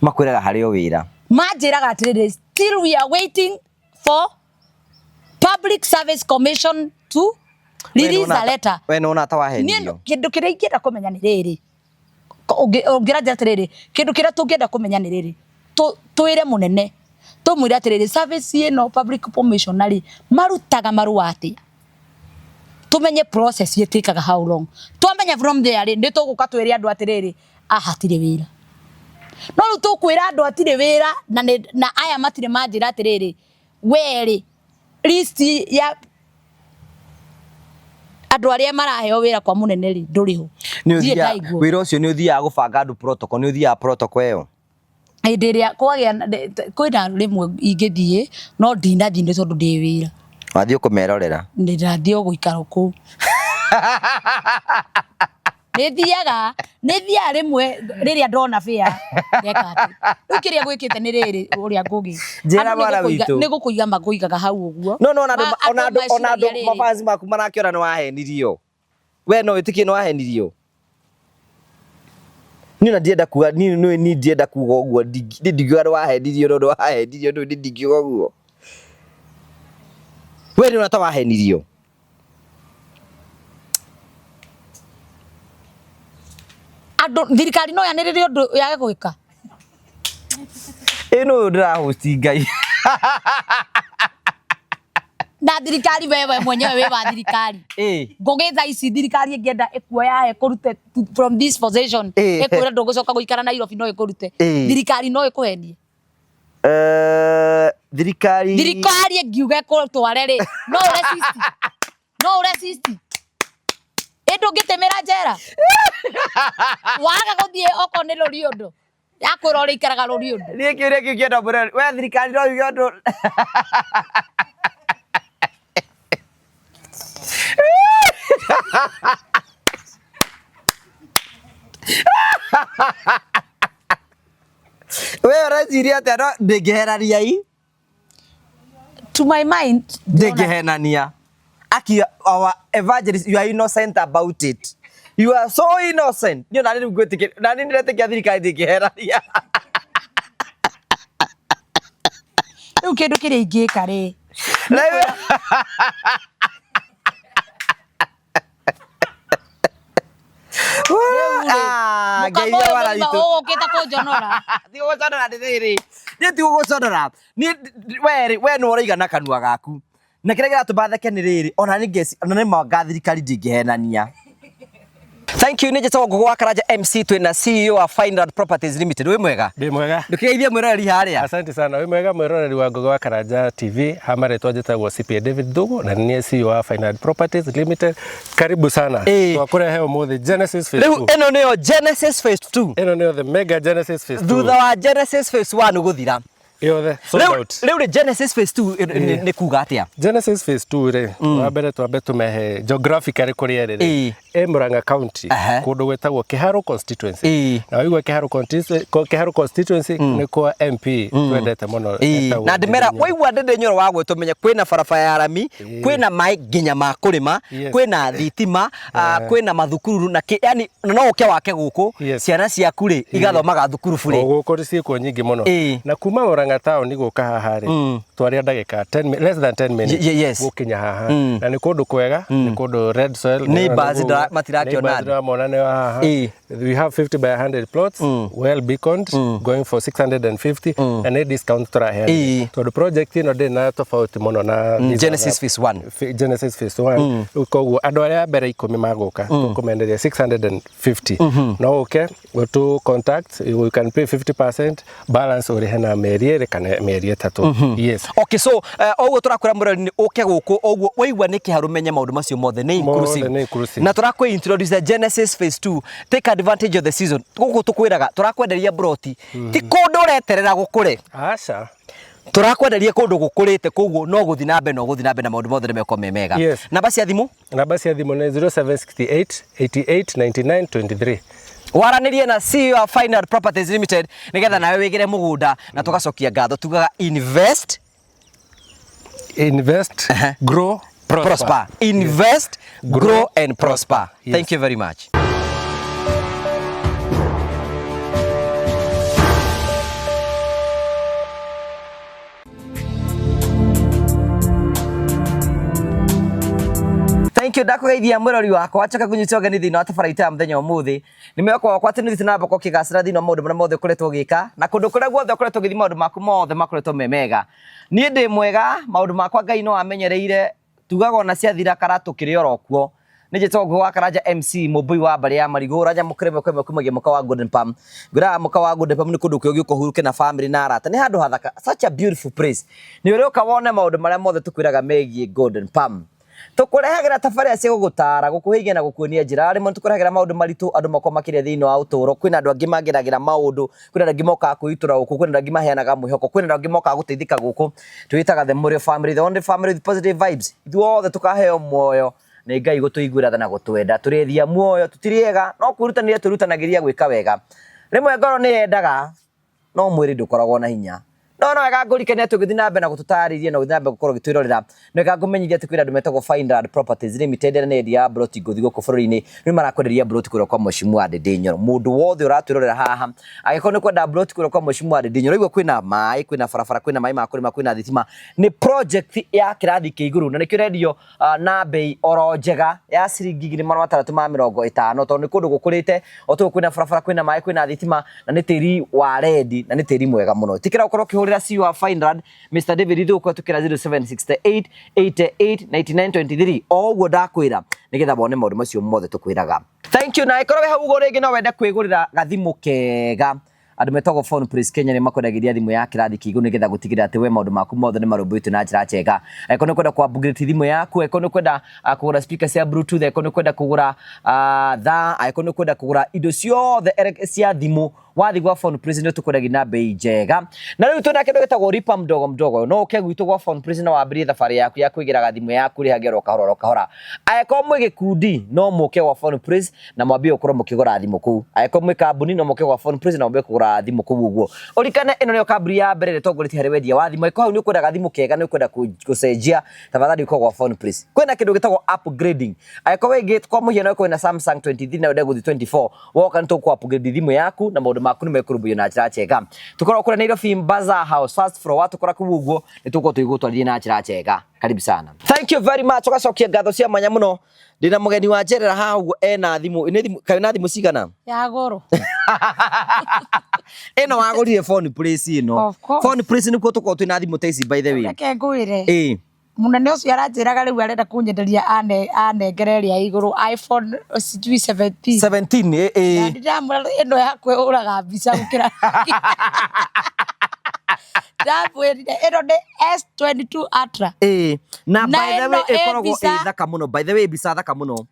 makwiraga hario wira manjiraga atiriri still we are waiting for Public Service Commission to release a letter. We no nata wahenio kindu kiria ingenda kumenya ni riri ongiraja atiriri kindu kiria tungienda kumenya ni riri twire munene tumwire atiriri service ino Public Commission ari marutaga marua ati tumenye process yetikaga how long twamenya from there ndi tuguka twire andu atiriri ahatire wira no ru tukwira andu atire wira na aya matire manjira atiriri weri list ya andu aria maraheo wira kwa munene ri nduriho ni uthia wira ucio ni uthia gubanga andu protocol ni uthia protocol eyo ndiria kwagia kwina rimwe ingithie no ndinathi ndi tondu ndi wira wathio kumerorera ndirathio guikara ku nithiaga rimwe riria ndona fia ndeka ati ukiria gwikite ni riri uria ngugi njira bara witu ni gukuiga maguigaga hau uguo no ona andu mafanzi maku marakiora ni wahenirio we no witikie ni wahenirio ni na ndienda kuga ni ndienda kuga uguo ndigiwa ni wahenirio no wahenirio no ndigiwa uguo we ni unata wahenirio andu thirikari no yaniririo andu yage gwika eno ndira host ngai na thirikari wewe mwenyewe we wa thirikari ngogeza ici thirikari ingienda ikuoya ikurute from this position ikwira ndugucoka guikara Nairobi no ikurute thirikari no ikuhendie thirikari ngiuga ikurutware ri no resist Edo ngitemera njera waga guthie oko ni ruriondo yakwira uri ikaraga ruriondo ni kiuria kiukienda mbere we thirikari no yuondo we urajiria ati no ndingiherania i to my mind ndingihenania Aki, our evangelist, you are innocent about it. You are so innocent. You know, I didn't go to get. I didn't let the Catholic get here. Okay, look at it, gay carry. Gay, you are a oh, get a coach, Jonora. The was on the day. Did you go on up? Where no Riga Nakanuagaku? Na kile kile tubatheke ni riri ona ni manga thirikari ndingihenania. Thank you nije tawo gwa Karaja MC twina CEO wa Final Properties Limited. We mwega? Ndi mwega. Ndukigeithia mwiroreri haria. Asante sana. We mwega mwiroreri wa Gwa Karaja TV. Hamare twajeta CPA David Dugo na ni CEO wa Final Properties Limited. Karibu sana. Twakure heo muthi Genesis Phase 2. Eno niyo Genesis Phase 2. Eno niyo the mega Genesis Phase 2. Thutha wa Genesis Phase 1 guthira. Yothe sold out. Leo Genesis Phase 2 ni kuga atia? Genesis Phase 2 re wabere twambe tumehe geographically kuria riri Murang'a County kundu gwetagwo Kiharo constituency na wigwa Kiharo constituency ni kwa MP twendete muno na ndimera waigwa ndende nyoro wagwe tumenye kwina barabara ya rami kwina mai nginya ma kurima kwina thitima kwina mathukuru na yani no uke wake guku ciana ciaku ri igathomaga thukuru bure guku ri ciiko nyingi muno na kuma Murang'a town guka haha ri twaria ndagika 10 less than 10 minutes gukinya haha na ni kundu kwega ni kundu red soil neighbors matirakiona we have 50 by 100 plots well beaconed going for 650 and a discount to here so the project ino de na tofauti muno na Genesis Phase 1 Genesis Phase 1 uko andu aria mbere 10 magoka tukumenderia 650 no okay go to contact you can pay 50% balance uri hena meri kana meri 3 yes okay so oguo turakwira murori ni uke guku oguo waigwa ni kiharu menye maundu macio mothe ni inclusive na turakwe introduce Genesis Phase 2 take advantage of the season guku tukwiraga turakwenderia broti ti kundu reterera gukure acha turakwenderia kundu gukurite koguo no guthi na mbe na maundu mothe meko memega namba cia thimu ni 0768 88 99 23 waranirie na CEO wa Final Properties Limited nigetha nawe wigire mugunda na tugacokia ngatho tugaga invest grow prosper invest grow and prosper. Thank you very much. you ndakugeithia mwirori wakwa achoka kunyita ũgeni thĩinĩ wa tabarĩra ya mũthenya ũmũthĩ nĩ mwĩhoko wakwa atĩ nĩ ũthiĩte na mbere ũkĩgacĩra thĩinĩ wa maũndũ marĩa mothe ũkoretwo ũgĩka na kũndũ kũrĩa guothe ũkoretwo ũgĩthiĩ maũndũ maku mothe makoretwo me mega. Niĩ ndĩ mwega, maũndũ makwa Ngai no amenyereire, tugaga ona ciathira kara tũkĩrĩ oro kuo. Nĩ njĩtagwo Ngũgĩ wa Karanja MC mũmbui wa mbarĩ ya Marigũ Raja mũkĩrĩme kwĩmwe kumagia mũka wa Golden Palm. Ngwĩraga mũka wa Golden Palm nĩ kũndũ kũngĩ ũkũhurũke na family na arata. Nĩ handũ hathaka, such a beautiful place. Nĩ ũrĩũka wone maũndũ marĩa mothe tũkwĩraga megiĩ Golden Palm. Tũkũrehagĩra tabarĩra cia gũgũtaara, gũkũhĩgia na gũkuonia njĩra. Rĩmwe tũkũrehagĩra maũndũ maritũ andũ makoo makĩria thĩinĩ wa ũtũũro. Kwĩna andũ angĩ mageragĩra maũndũ, kwĩna andũ angĩ mokaga kwĩitũra gũkũ, kwĩna andũ angĩ maheanaga mwĩhoko, kwĩna andũ angĩ mokaga gũteithĩka gũkũ. Twĩtaga the Mũrĩo family, the only family with positive vibes. Ithuothe tũkaheo muoyo nĩ Ngai gũtũiguĩra tha na gũtwenda. Tũrethia muoyo, tũtiriega, no kwĩrutanĩria tũrutanagĩria gwĩka wega. Rĩmwe ngoro nĩ yendaga, no mwĩrĩ ndũkoragwo na hinya. No wega ngũrikania tũgĩthiĩ na mbere na gũtũtarĩria na gũthiĩ na mbere gũkorwo gĩtwĩrorera. Nĩ wega ngũmenyithia atĩ kwĩna andũ metagwo Fineland Properties Limited na endia broti ngũthi gũkũ bũrũri-inĩ. Nĩ marakwenderia broti kũrĩa kwa Mheshimiwa Ndindi Nyoro. Mũndũ wothe ũratwĩrorera haha, angĩkorwo nĩ kwenda broti kũrĩa kwa Mheshimiwa Ndindi Nyoro, igua kwĩna maĩ, kwĩna barabara, kwĩna maĩ ma kũrĩma, kwĩna thitima. Nĩ project ya kĩrathi kĩa igũrũ na nĩkĩo rendio na bei oro njega ya ciringi 650 tondũ nĩ kũndũ gũkũrĩte, o tondũ kwĩna barabara, kwĩna maĩ, kwĩna thitima na nĩ tĩri wa rendi na nĩ tĩri mwega mũno. Tikĩra ũkorwo ũkĩhũrĩra CEO wa Fineland Mr. David Ithuko tukira 0768 88 99 23 o ũguo ndakwĩra nĩgetha bone maũndũ macio mothe tũkwĩraga. Thank you. Na ikorwo we hau ũguo rĩngĩ no wende kwĩgũrĩra gathimũ kega, andũ metagwo Phone Prince Kenya nĩ makwendagĩria thimũ ya kĩrathi kĩa igũrũ nĩgetha gũtigĩrĩra atĩ we maũndũ maku mothe nĩ marũmbũĩtwo na njĩra njega. Angĩkorwo nĩ kwenda ku-upgrade thimũ yaku, angĩkorwo nĩ kwenda kũgũra speaker cia bluetooth, angĩkorwo nĩ kwenda kũgũra thaa, angĩkorwo nĩ kwenda kũgũra indo ciothe cia thimũ, wathi gwa Phone Prince nĩ tũkwendagĩria na bei njega. Na rĩu twĩna kĩndũ gĩtagwo lipa mdogo mdogo. No ũke gwitũ gwa Phone Prince na wambĩrĩrie thabarĩ yaku ya kũigĩra thimũ yaku rĩhage oro kahora oro kahora. Angĩkorwo mwĩ gĩkundi no mũke gwa Phone Prince na mwambie gũkorwo mũkĩgũra thimũ kũu. Angĩkorwo mwĩ kambuni no mũke gwa Phone Prince na mwambie kũgũra thimũ kũu ũguo. Ũrikane ĩno nĩyo kambuni ya mbere ĩtongorĩtie harĩ wendia wa thimũ. Angĩkorwo hau nĩ ũkwenda gathimũ kega, nĩ ũkwenda gũcenjia, tafadhali ũke gwa Phone Prince. Kwĩna kĩndũ gĩtagwo upgrading. Angĩkorwo wĩngĩ kwa mũhiano kwĩna Samsung 23 na wenda gũthiĩ 24, woka nĩ tũkũ-upgrade thimũ yaku na maũndũ maku nĩ mekũrũmbũiyo na njĩra njega. Tũkoragwo kũrĩa Nairobi Bazaar House first floor, watũkora kũu ũguo nĩ tũgũkorwo tũgĩgũtwarithia na njĩra njega. Karibu sana. Thank you very much. Ũgacokia ngatho cia mwanya mũno. Ndĩna mũgeni wa njerera haha ũguo ena thimũ, kaĩ na thimũ cigana? Ya goro. Ĩno wagũrire Phone Prince ĩno. Phone Prince nĩkuo tũkorwo twĩna thimũ ta ici by the way. Reke ngwĩre. Mũnene ũcio aranjĩraga rĩu arenda kũnyenderia anengere ĩrĩa igũrũ iPhone 17. Ndĩramwĩra ĩno yakwe ũraga mbica gũkĩra. Ndamwĩrire ĩno nĩ S22 Ultra. Na by the way ĩkoragwo ĩ thaka mũno. By the way mbica thaka mũno.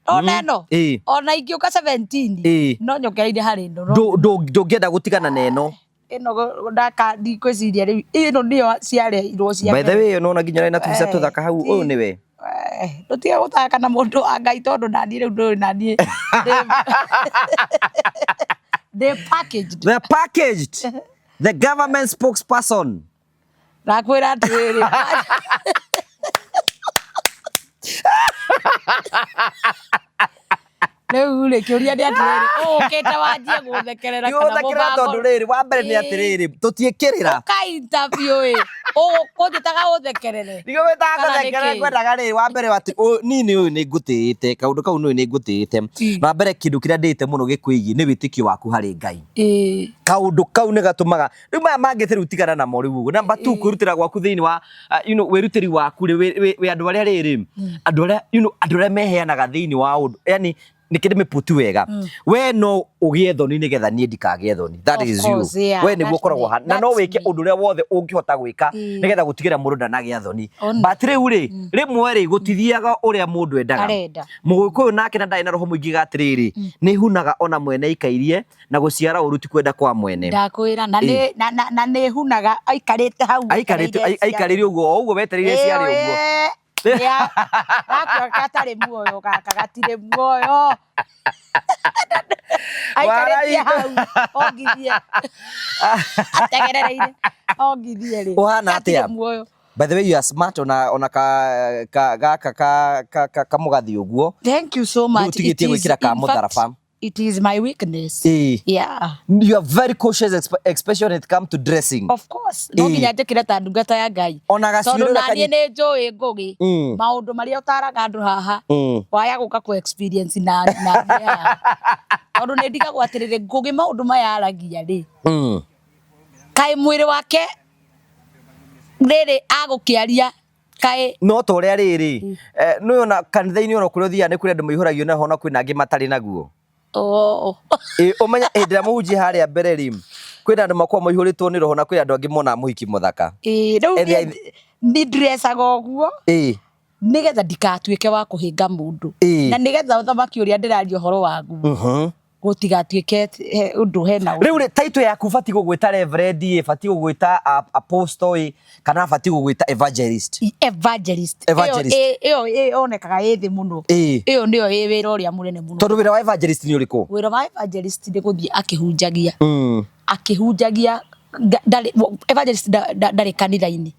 Ona ĩno ona ingĩũka 17 no nyokereire harĩ ĩno. Ndũngĩenda gũtigana na ĩno. Ĩno ndaka ndikwĩciria rĩu ĩno nĩyo ciarehirwo cia. By the way no nginya na tũbica tũthaka hau ũyũ nĩwe. Ndũtige gũthaka na mũndũ wa Ngai tondũ naniĩ rĩu ndũĩ naniĩ. They're packaged. The government spokesperson. Nakwĩra atĩrĩrĩ. Rĩu rĩ kĩũria nĩ atĩrĩrĩ, ũkĩte wanjie gũthekerera kana mũbango. Tondũ rĩrĩ wa mbere nĩ atĩrĩrĩ, tũtiĩkĩrĩra. Ũka interview ũkũnjĩtaga ũthekerere. Nĩguo wĩtaga gũthekerera ngwendaga rĩrĩ wa mbere niĩ ũyũ nĩ ngũtĩĩte, kaũndũ kau nĩ nĩ ngũtĩĩte. Na mbere kĩndũ kĩrĩa ndĩte mũno gĩkwĩgiĩ nĩ wĩtĩkio waku harĩ Ngai. Kaũndũ kau nĩ gatũmaga rĩu maya mangĩ rĩu tigana namo rĩu ũguo. Number 2 kwĩrutĩra gwaku thĩinĩ wa wĩrutĩri waku wĩ andũ arĩa rĩrĩ, andũ arĩa meheanaga thĩinĩ wa ũndũ, yani nikĩndĩ mĩputu wega. We no ũgĩe thoni nĩgetha niĩ ndikagĩe thoni. That is you. We nĩguo ũkoragwo hana. Na no wĩke ũndũ ũrĩa wothe ũngĩhota gwĩka nĩgetha gũtigĩra mũndũ ndanagĩa thoni. But rĩu rĩ, rĩmwe rĩ gũtithiaga ũrĩa mũndũ endaga. Mũgĩkũyũ nake na ndarĩ na roho mũingĩ gatirĩrĩ, nĩ hunaga ona mwene ikairie na gũciara ũruti kwenda kwa mwene. Ndakwĩra na nĩ hunaga aikarĩte hau. Aikarĩre ũguo wetereire ciarĩ ũguo. Gakua gatarĩ muoyo gaka gatirĩ muoyo. Aikarĩte hau ongithie. Ategerereire ongithie rĩ. Ũhana atĩa? By the way you are smart ona gaka kamũgathi ũguo. Thank you so much. Utigĩtie gwĩkĩra ka mũtharaba. It is my weakness. Yeah. You are very cautious, especially when it comes to dressing. Of course. No nginya njikire ta ndungata ya Ngai. Tondu nanie nĩ njũĩ ngũgĩ maũndũ marĩa ũtaraga andũ haha waya gũka ku experience na tondu nĩ ndigagwo atĩrĩrĩ ngũgĩ maũndũ maya aragia rĩ kaĩ mwĩrĩ wake rĩrĩ agũkĩaria kaĩ no to ũrĩa rĩrĩ nĩ ona kanitha-inĩ ona kũrĩa ũthiaga nĩ kũrĩ andũ maihũragio naho na kwĩna angĩ matarĩ naguo. Ũmenya hĩndĩ ĩrĩa mũhunjia harĩa mbere rĩ kwĩna andũ makoragwo maihũrĩtwo nĩ roho na kwĩna andũ angĩ mona mũhiki mũthaka. Rĩu nĩ ndresaga ũguo nĩgetha ndikatuĩke wa kũhĩnga mũndũ na nĩgetha ũthamaki ũrĩa ndĩraria ũhoro waguo gũtigatuĩke ũndũ hena rĩu title yaku bati gũgwĩta reverend bati gũgwĩta apostle kana bati gũgwĩta evangelist. Ĩyo onekaga ĩthĩ mũno ĩyo nĩyo ĩ wĩra ũrĩa mũnene mũno tondũ wĩra wa evangelist nĩ ũrĩkũ? Wĩra wa evangelist nĩ gũthiĩ akĩhunjagia evangelist ndarĩ kanitha-inĩ.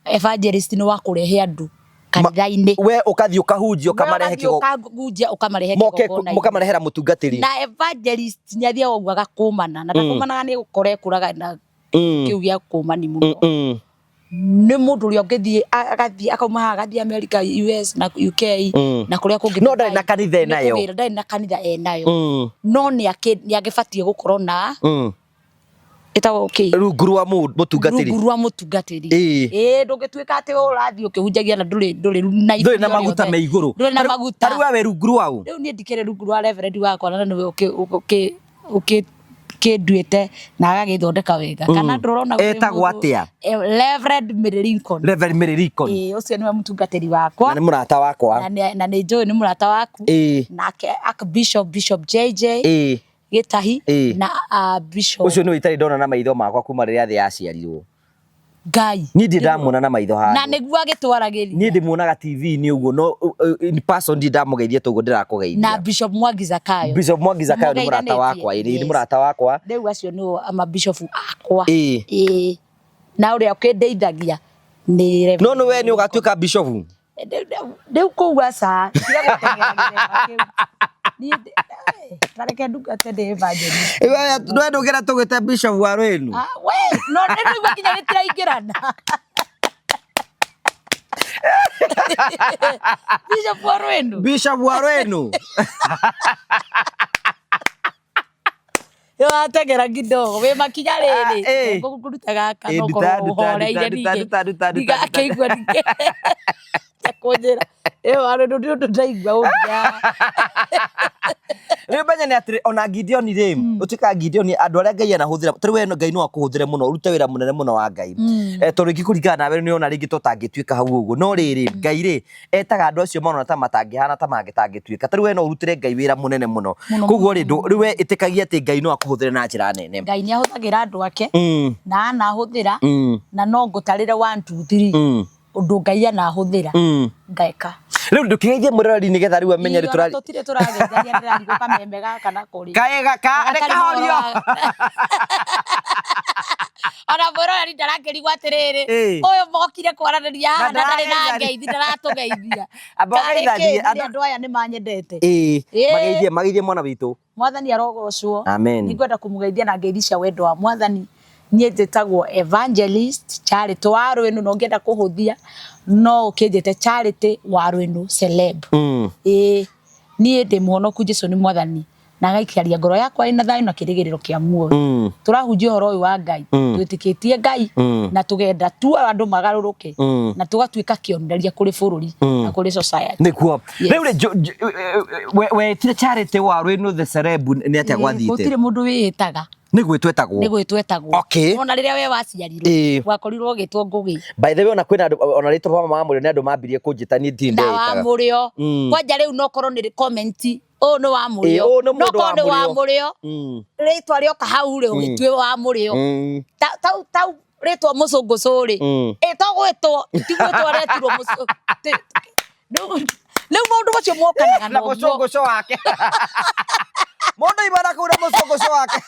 Evangelist nĩ wa kũrehe andũ kanitha-inĩ we ũkathiĩ ũkahunjia ũkamarehe kĩgongona mũkamarehera mũtungatĩri na evangelist nĩ athiaga ũguo agakũmana na ndakũmanaga nĩ gũkora ekũraga na kĩu gĩa kũmani mũno. Nĩ mũndũ ũrĩa ũngĩthiĩ agathiĩ akauma haha agathiĩ America, US na UK na kũrĩa kũngĩ no ndarĩ na kanitha enayo ndarĩ na kanitha enayo no nĩ agĩbatiĩ gũkorwo na ĩtagwo rungu rwa mũtungatĩri ndũngĩtuĩka atĩ ũrathiĩ ũkĩhunjagia na ndũrĩ na maguta me igũrũ tarĩu we rungu rwaũ. Rĩu niĩ ndikĩrĩ rungu rwa reverend wakwa na nĩwe ũkĩnduĩte na agagĩthondeka wega kana ndũrona etagwo atĩa? Reverend Mary Lincoln. Ũcio nĩwe mũtungatĩri wakwa na nĩ mũrata wakwa na nĩ njũĩ nĩ mũrata waku nake Bishop JJ Gitahi na Bishop ũcio nĩwe itarĩ ndona na maitho makwa kuma rĩrĩa thĩ yaciarirwo. Ngai niĩ ndamwona na maitho haha na nĩguo agĩtwaragĩria niĩ ndĩmuonaga TV-inĩ ũguo no in person ndamũgeithia toguo ndĩrakũgeithia. Na Bishop Mwangi Zakayo nĩ mũrata wakwa nĩ mũrata wakwa rĩu acio nĩo Bishop akwa na ũrĩa ũkĩndeithagia nĩ no we nĩ ũgatuĩka Bishop rĩu kũu aca tiga gũteng'era tareke ndungate ndĩ evangelist we ndũgĩra tũgĩte Bishop wa Rwĩnu we no nĩguo kinya gĩtiraingĩrana Bishop wa Rwĩnu ateng'era kidogo wĩ makinya rĩrĩ ngũkũruta gaka no korwo ũhoreire ningĩ akĩigua kũnjĩra Rwĩnu nĩ ũndũ ndaigua ũngĩa rĩu menya nĩ atĩrĩ ona Gideon rĩ ũtuĩkaga Gideon andũ arĩa Ngai anahũthĩra tarĩ we Ngai no akũhũthĩre mũno ũrute wĩra mũnene mũno wa Ngai tondũ ingĩkũringana nawe nĩ ona rĩngĩ tũtangĩtuĩka hau ũguo no rĩrĩ Ngai rĩ etaga andũ acio maona ta matangĩhana ta mangĩtangĩtuĩka tarĩ we no ũrutĩre Ngai wĩra mũnene mũno koguo rĩ rĩu we ĩtĩkagia atĩ Ngai no akũhũthĩre na njĩra nene. Ngai nĩ ahũthagĩra andũ ake na anahũthĩra na no ngũtarĩre 1 2 3 ũndũ Ngai anahũthĩra ngaeka. Rĩu ndũkĩgeithie mũrori nĩgetha rĩu amenye rĩ tũtirĩ tũrageithania ndĩrarigwo kamembe gaka na kũrĩ kaega kahorio ona mũrori ndarakĩrigwo atĩrĩrĩ ũyũ mokire kwaranĩria haha na ndarĩ na ngeithi ndaratũgeithia andũ aya nĩ manyendete mageithie mwana witũ. Mwathani arogocwo nĩngwenda kũmũgeithia na ngeithi cia wendo wa Mwathani. Niĩ njĩtagwo Evangelist Charity wa Rwĩnu no ngĩenda kũhũthia no ũkĩnjĩte Charity wa Rwĩnu celeb. Niĩ ndĩ mũhonoku Jesũ nĩ Mwathani na agaikaria ngoro yakwa ĩna thayũ na kĩrĩgĩrĩro kĩa muoyo. Tũrahunjia ũhoro ũyũ wa Ngai twĩtĩkĩtie Ngai na tũgenda tu andũ magarũrũke na tũgatuĩka kĩonereria kũrĩ bũrũri na kũrĩ society. Nĩkuo rĩu wetire Charity wa Rwĩnu the celeb nĩ atĩa gwathiĩte? Gũtirĩ mũndũ wĩĩtaga nĩgwĩtwetagwo ona rĩrĩa we waciarirwo wakorirwo ũgĩtwo Ngũgĩ. By the way ona kwĩna ona rĩtwa mama wa mũrĩo nĩ andũ mambirie kũnjĩta niĩ ndĩndetaga wa mũrĩo kwanja rĩu no korwo nĩ comment ũyũ nĩ wa mũrĩo no korwo nĩ wa mũrĩo rĩtwa rĩoka hau rĩ ũgĩtue wa mũrĩo tau rĩtwa mũcũngũcũ rĩ togwĩtwo tigwĩtwo aretirwo mũcũngũ rĩu maũndũ macio mokanaga na mũcũngũcũ wake mũndũ ibara kũra mũcũngũcũ wake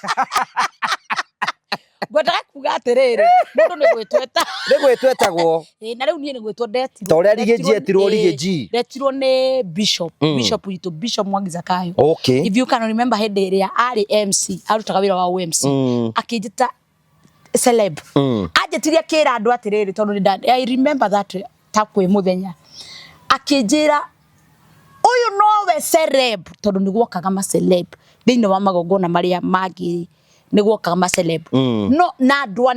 ngwendaga kuga atiriri mundu ni gwitweta ni gwitwetagwo na riu nie ni gwitwo ndetirwo ta uria Riggy etirwo Riggy ndetirwo ni bishop witu Bishop Mwangi Zakayo. Okay, if you can remember hende iria ari MC arutaga wira wa OMC akijita celeb ajetiria kira andu atiriri tondu I remember that takwe muthenya akijira uyu nowe celeb tondu ni gwokaga ma celeb thiini wa magongona maria magi ni gwokaga ma celeb no na andu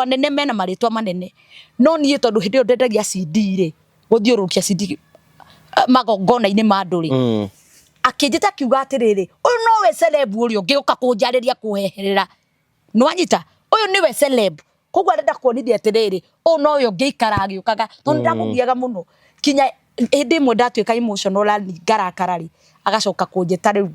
anene mena maritwa manene no nie tondu hindi yo ndendagia CD ri guthiurukia CD magongona ini ma andu ri akijita kiuga atiriri uyu nowe celeb uri ungiuka kunjariria kuheherera nwanyita uyu niwe celeb koguo arenda kuonithia atiriri uyu nowe ungiikara agiukaga tondu ndamugiaga muno kinya hindi imwe ndatuika emotional ngarakarari agacoka kunjita riu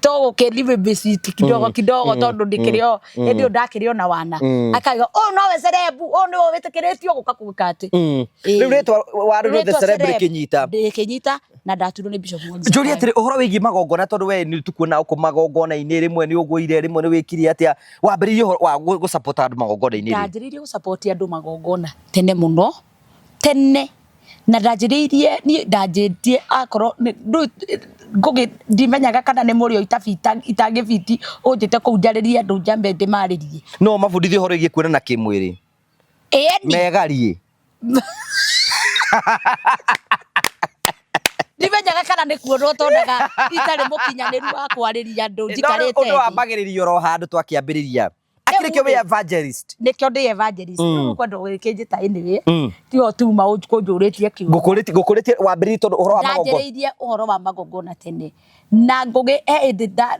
to kelive besiti kidogo tondu ndikirio hindi ndakirio na wana akaiga nowe celeb no witikiritio guka kugikati riu ritwa waru the celeb kinyita na ndaturwo ni Bishop Mwangi. Njuri atiri uhoro wigi magongona tondu we ni tukuona uko magongona-ini rimwe ni ugwire rimwe ni wikiri atia wambiririe wa gu support andu magongona-ini ndajiririe gu support andu magongona tene muno tene na ndajiririe ni ndajitie akoro ngugi ndimenyaga kana ni murio itangifiti unjite kunjariria andu njambe ndimaririe no mabundithie uhoro wigi kuonana kimwiri megarie ndimenyaga kana ni kuonwo tondaga itari mukinyaniru wa kwariria andu njikarite undu wambagiririo ro handu twakiambiriria akirikio we evangelist nikio ndi evangelist kwenda gwikijita ini tio tu kunjuritie kiugo gukuritie wambiririe tondu uhoro wa magongona ndajiririe uhoro wa magongona tene na ngugi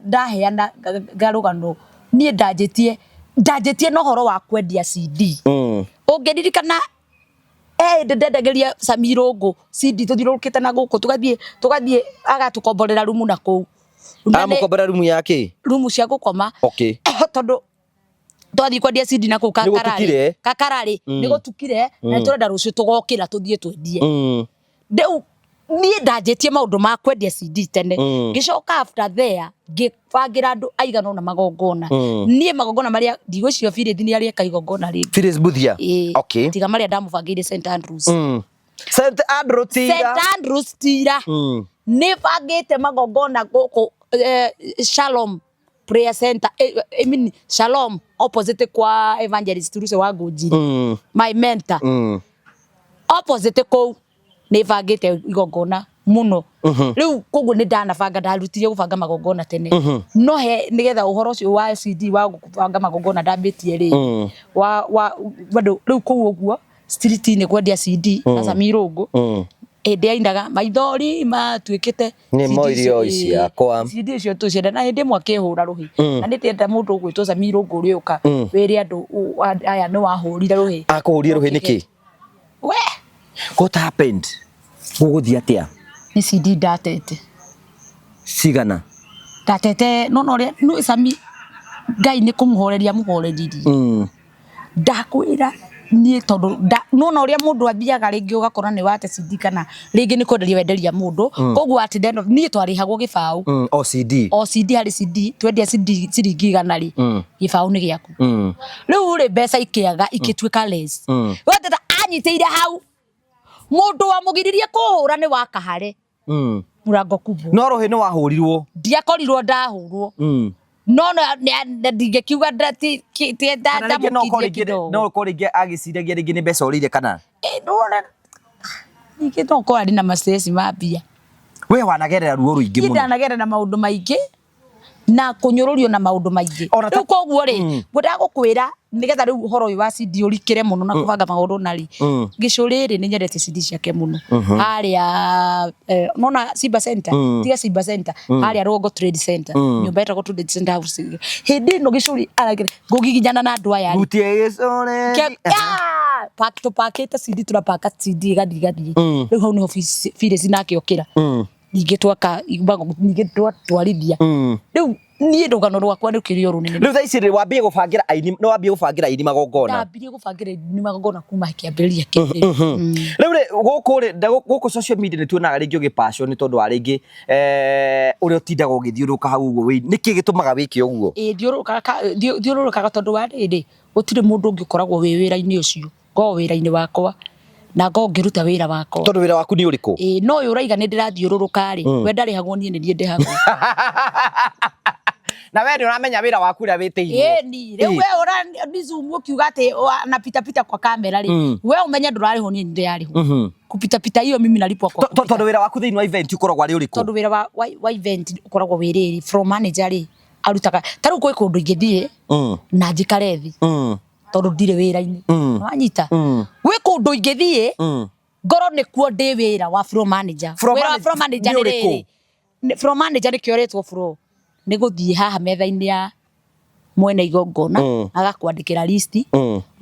ndaheana garugano nie ndajitie no uhoro wa kwendia CD ungiririkana ndendageria Samirungu CD tuthirukite na guku tugathie agatukomborera rumu na kou amukomborera rumu yake rumu cia gukoma okay tondu twathi kwendia CD na kou kakarari ni gutukire na turenda rucio tugokira tuthie twendie ndeu nie ndajitie maundu ma kwendia CD tene gicoka after there gibangira andu aigana na magongona nie magongona maria ndigwicio Phyllis ni aria kaigongona ri Phyllis Buthia okay tiga maria ndamubangire St Andrews St Andrews tira ni bangite magongona guku Shalom Prayer Center I mean Shalom opposite kwa Evangelist Ruse wa Gunjiri my mentor opposite ko ni bangite igongona muno riu koguo ni ndanabanga ndarutirie gubanga magongona tene no he nigetha uhoro ucio wa CD wa gubanga magongona ndambitie ri wa bado riu koguo street ni kwendia CD na Samirungu ende aindaga maithori matuikite ni moirio ici yakwa CD icio tucenda na hindi mwake hura ruhi na nitienda mundu gwitwo Samirungu uri uka wiri andu aya ni wahurire ruhi akuhurire ruhi niki we what happened guguthia atia ni CD ndatete cigana ndatete no ria no Sami Ngai ni kumuhoreria muhoreririe ndakwira nie tondu no ria mundu ambiaga ringi ugakora ni wate CD kana ringi ni kwenderia wenderia mundu koguo ati ndeno nie twarihagwo gibau o CD hari CD twendia CD ciringi ganari gibau ni giaku riu ri mbeca ikiaga ikitwika less wate anyiteire hau mundu wa mugiririe kuhura ni wakahare murango kubwo no rohi ni wahurirwo ndiakorirwo ndahurwo no ndigekiuga ndati tienda mukirie kidogo no ko ringi agiciragia ringi ni mbeca urire kana ndona niki to ko ari na stress mabia we wanagerera ruo ruingi muno ndanagerera na maundu maingi na kunyururio na maundu maingi riu koguo ri ngwenda gukwira nigetha riu uhoro uyu wa CD urikire muno na kubanga maundu nari gicuriri ni nyendete CD ciake muno haria nona Simba Center tiga Simba Center haria Rogo Trade Center nyumba etagwo Trade Center house hindi no gicuri aragire ngugiginyana na andu aya gutie gicone pakito paketa CD turapaka CD gadi riu hau ni Phyllis nake okira ningĩ twatwarithia rĩu niĩ rũgano rwakwa rũkĩrĩ runene rĩu thaa ici wambie gũbangĩra aini no wambie gũbangĩra aini magongona ndambirie gũbangĩra aini magongona kuma kĩambĩrĩria kĩu rĩu gũkũ social media nĩtuonaga rĩngĩ ũgĩ-passion nĩ tondũ wa rĩngĩ ũrĩa ũtindaga ũgĩthiũrũrũka hau ũguo nĩkĩ gĩtũmaga wĩke ũguo thiũrũrũkaga tondũ wa rĩrĩ gũtirĩ mũndũ ũngĩ ũkoragwo wĩ wĩra-inĩ ũcio ngoragwo wĩra-inĩ wakwa na ngoragwo ngĩruta wĩra wakwa tondũ wĩra waku nĩ ũrĩkũ no ũyũ ũraiga nĩ ndĩrathiũrũrũka-rĩ we ndarĩhagwo niĩ nĩ niĩ ndĩhagwo na we nĩ ũramenya wĩra waku ũrĩa wĩtĩirwo ni rĩu we ũranizumu ũkiuga atĩ anapita kwa kamera-rĩ we ũmenye ndũrarĩhwo niĩ nĩ ndĩrarĩhwo kupita hiyo mimi nalipwa kwa tondũ wĩra waku thĩinĩ wa event ũkoragwo arĩ ũrĩkũ tondũ wĩra wa event ũkoragwo wĩ rĩrĩ floor manager-rĩ arutaga ta rĩu gwĩ kũndũ ingĩthiĩ na njikare thĩ tondũ ndirĩ wĩra-inĩ wanyita gwĩ kũndũ ingĩthiĩ ngoro nĩkuo ndĩ wĩra wa floor manager wĩra wa floor manager nĩ rĩrĩ floor manager nĩkĩo ũretwo floor nĩ gũthiĩ haha metha-inĩ ya mwena igongona agakwandĩkĩra list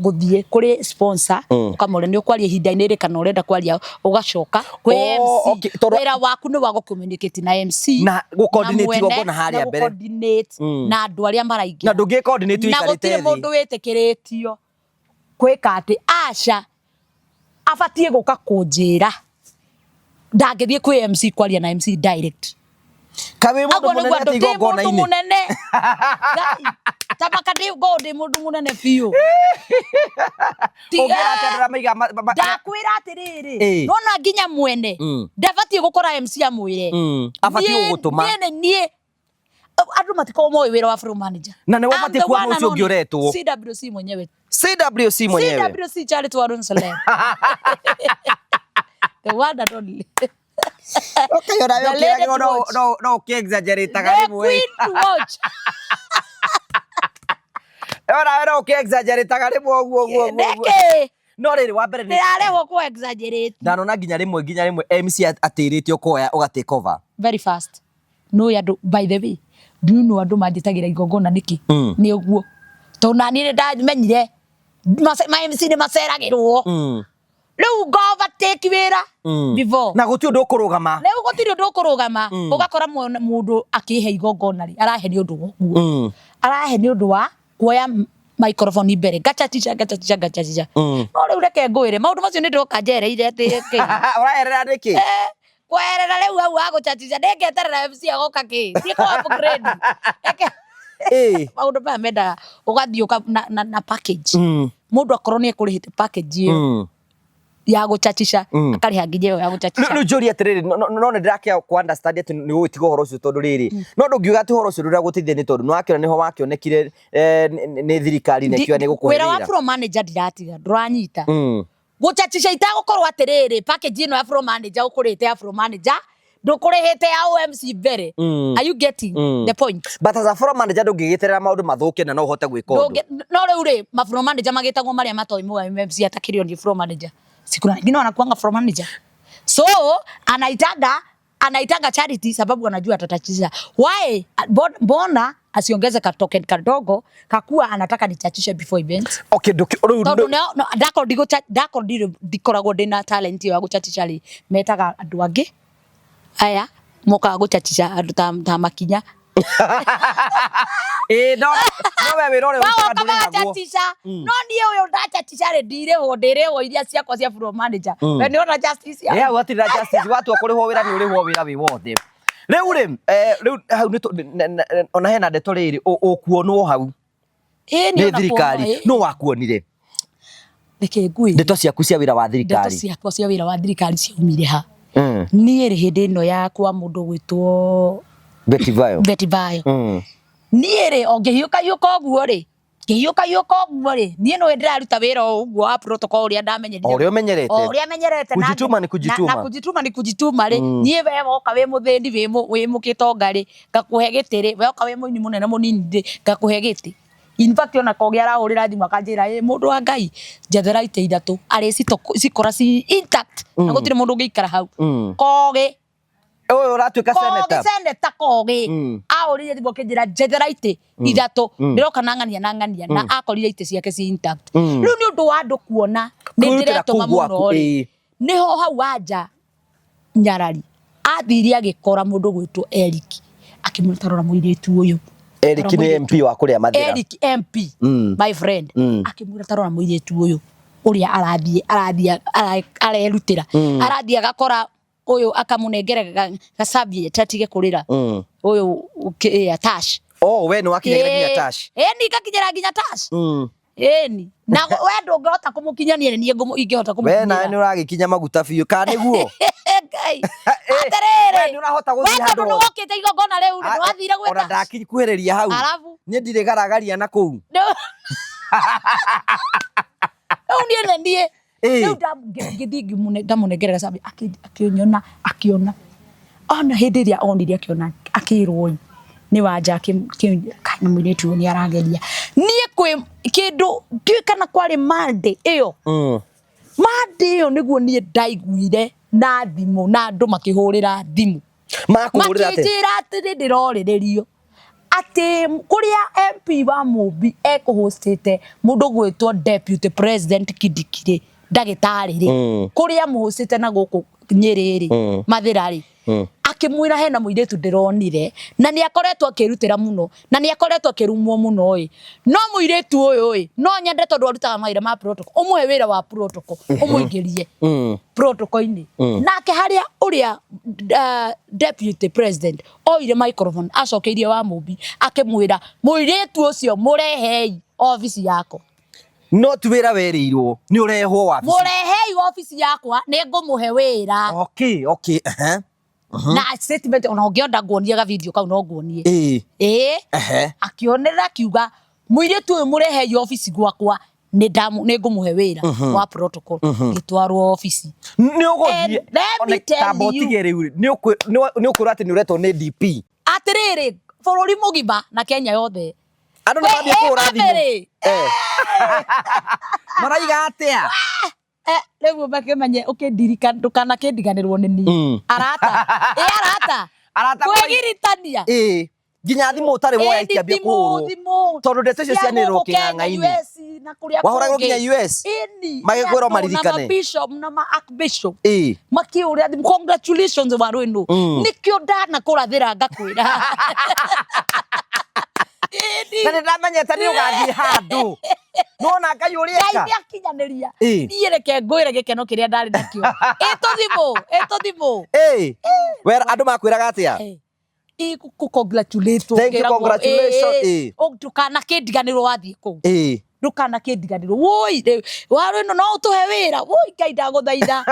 gũthiĩ kũrĩ sponsor ũkamũria nĩ ũkwaria ihinda-inĩ rĩ kana ũrenda kwaria ũgacoka kwĩ MC wĩra waku nĩ wa gũ-communicate na MC na gũ-coordinate igongona harĩa mbere na andũ arĩa maraingĩra na ndũngĩ-coordinate na gũtirĩ mũndũ wĩtĩkĩrĩtio kwĩka atĩ aca abatiĩ gũka kũnjĩra ndangĩthiĩ kwĩ MC kwaria na MC direct kawe mũndũ mũnene atĩ igongona-inĩ tabaka ndĩ mũndũ mũnene biũ ndakwĩra atĩrĩrĩ nona nginya mwene ndabatiĩ gũkora MC amwĩre abatiĩ gũgũtũma niĩ andũ matikoragwo moĩ wĩra wa floor manager na nĩ wabatiĩ kuona ũcio ũngĩ ũretwo CWC mwenyewe CWC Charity Warren Salem the one and only okay ona no ũkĩ-exaggerate-aga rĩmwe ona no ũkĩ-exaggerate-aga rĩmwe ũguo no rĩrĩ wa mbere nĩarehwo kũ exaggerate ndanona nginya rĩmwe MC atĩrĩte ũkoya ũga-take over very fast no andũ by the way ndino andũ manjĩtagĩra igongona nĩkĩ nĩ ũguo tondũ naniĩ nĩndamenyire ma MC nĩ maceragĩrwo rĩu ngovatĩki wĩra before na gũtirĩ ũndũ ũkũrũgama rĩu gũtirĩ ũndũ ũkũrũgama ũgakora mũndũ akĩhe igongona-rĩ arahe nĩ ũndũ woguo arahe nĩ ũndũ wa kuoya microphone mbere gachatisha no rĩu reke ngwĩre maũndũ macio nĩ ndĩroka njereire atĩ ũraerera nĩkĩ kwerera rĩu hau agũchatisha ndĩngeterera MC agoka kĩ thiĩ upgrade maũndũ maya mendaga ũgathiĩ na package mũndũ akorwo nĩ ekũrĩhĩte package ĩyo ya gũchatisha akarĩha nginya ĩyo ya gũchatisha rĩu njũria atĩrĩrĩ no nĩ ndĩrakĩaga ku-understand atĩ nĩ ũgũtiga ũhoro ũcio tondũ rĩrĩ no ndũngiuga atĩ ũhoro ũcio ndũragũteithia nĩ tondũ nĩwakĩona nĩho wakĩonekire nĩ thirikari nĩkĩo nĩ gũkũhe wĩra wa floor manager ndiratiga ndũranyita gũchatisha itagũkorwo atĩrĩrĩ package ĩno ya floor manager ũkũrĩte ya floor manager ndũkũrĩhĩte ya OMC mbere are you getting the point but as a floor manager ndũngĩgĩterera maũndũ mathũke na no ũhote gwĩka ũndũ no rĩu-rĩ ma floor manager magĩtagwo marĩa matoĩ mũga MC atakĩrĩo ni floor manager siku nyingine wanakuanga floor manager so anaitanga Charity sababu anajua atatachiza why mbona asiongeze ka token kadogo kakuwa anataka nichachishe before event okay ndako ndikoragwo ndina talent ya guchachisha ri metaga andu angi aya moka guchachisha andu ta makinya no wewe rore andu naguo no niĩ ũyũ ndachatisha rĩ ndirĩhwo iria ciakwa cia floor manager we nĩ ona justice ya watira justice watu akũrĩhwo wĩra nĩ ũrĩhwo wĩra wĩ wothe rĩu hau ona hena ndeto rĩrĩ ũkuonwo hau nĩ thirikari no wakuonire reke ngui ndeto ciaku cia wĩra wa thirikari ndeto ciakwa cia wĩra wa thirikari ciaumire ha niĩ rĩ hĩndĩ ĩno yakwa mũndũ gwĩtwo Betty Bayo niĩ rĩ ongĩhiũka ũguo rĩ niĩ no ndĩraruta wĩra ũguo wa protocol ũrĩa ndamenyerire ũrĩa menyerete kujituma ni kujituma rĩ niĩ we woka wĩ mũthĩni wĩ mũkĩtonga rĩ ngakũhe gĩtĩ rĩ woka wĩ mũini mũnene mũnini rĩ ngakũhe gĩtĩ in fact ona kogĩa arahũrĩra thimũ akanjĩra mũndũ wa Ngai njethera itĩ ithatũ arĩ cikora ci intact na gũtirĩ mũndũ ũngĩikara hau kogĩ ũyũ ũratuĩka seneta kogĩ ahũrire thimũ akĩnjĩra njethera itĩ ithatũ ndĩroka nang'ania na akorire itĩ ciake ci intact rĩu nĩ ũndũ wa andũ kuona nĩ ndĩretũma mũno rĩ nĩho hau anja Nyarari athiri agikora mundu gwitwo Eric akimwita rora muiritu uyu. Eric ni MP wa kuria Mathira. Eric MP my friend akimwira tarora muiritu uyu uria arathie arerutira arathie agakora uyu akamunengera gacambie tatige kurira uyu Tash. Oh, we no akinyira nginya Tash. Ni gakinyira nginya Tash. Ni na we ndungihota kumukinyania ni ingihota kumukinyania. We na ni uragikinya maguta biu ka niguo. Ngai aterere ni urahota guthia handu we nukite igongona riu ni wathire gweta ona ndakikuhiriria hau ni ndire garagaria na kuu au nie riu ngithigi ndamunengerera sabi akiona ona hindi iria onire akiona akirwo ni wanja kana mwiretu ni arageria nie kwi kindu ndikana kwari mande iyo mande iyo niguo nie ndaiguire na thimu na andu makihurira thimu makuhurira ati ndirorirerio ati kuria MP wa Mubi ekuhostete mundu gwitwo deputy president Kidikire ndagitari ri kuria muhostete na guku Nyeri ri Mathira ri akimwira hena muiretu ndironire na ni akoretwo akirutira muno na ni akoretwo akirumwo muno no muiretu uyu no nyende tondu arutaga maira ma protocol umwe wira wa protocol umuingirie protocol ini nake haria uria deputy president oire microphone acokeirie wa Mubi akimwira muiretu ucio murehei office yako no tu wira werirwo ni urehwo wabici murehei office yakwa ni ngumuhe wira okay na statement ona ungionda nguonie ga video kau no nguonie akionera kiuga muiretu uyu murehe office gwakwa ni ngumuhe wira wa protocol gitwarwo office ni ugothie ona tambo tige riu ni ukwira ati ni uretwo ni DP atiriri bururi mugima na Kenya yothe andu ni bathie kura thimu maraiga atia riu makimenye ukindirika ndukana kindiganirwo ni ni arata kwigiritania nginya thimu utari woya ikiambia kuhurwo tondu ndeto icio cianirwo king'ang'a-ini wahora nginya US magigwirwo maririkane na bishop na archbishop makiuria congratulations warwino nikio ndana kurathira ngakwira na ndamenyete ni ugathie handu nona Ngai uria Ngai akinyaneria nie reke ngwire gikeno kiria ndari nakio ituthimo wera andu makwiraga atia congratulate thank you congratulations ndukana kindiganirwo wathie ku ndukana kindiganirwo woi warwino no utuhe wira woi Ngai ndaguthaitha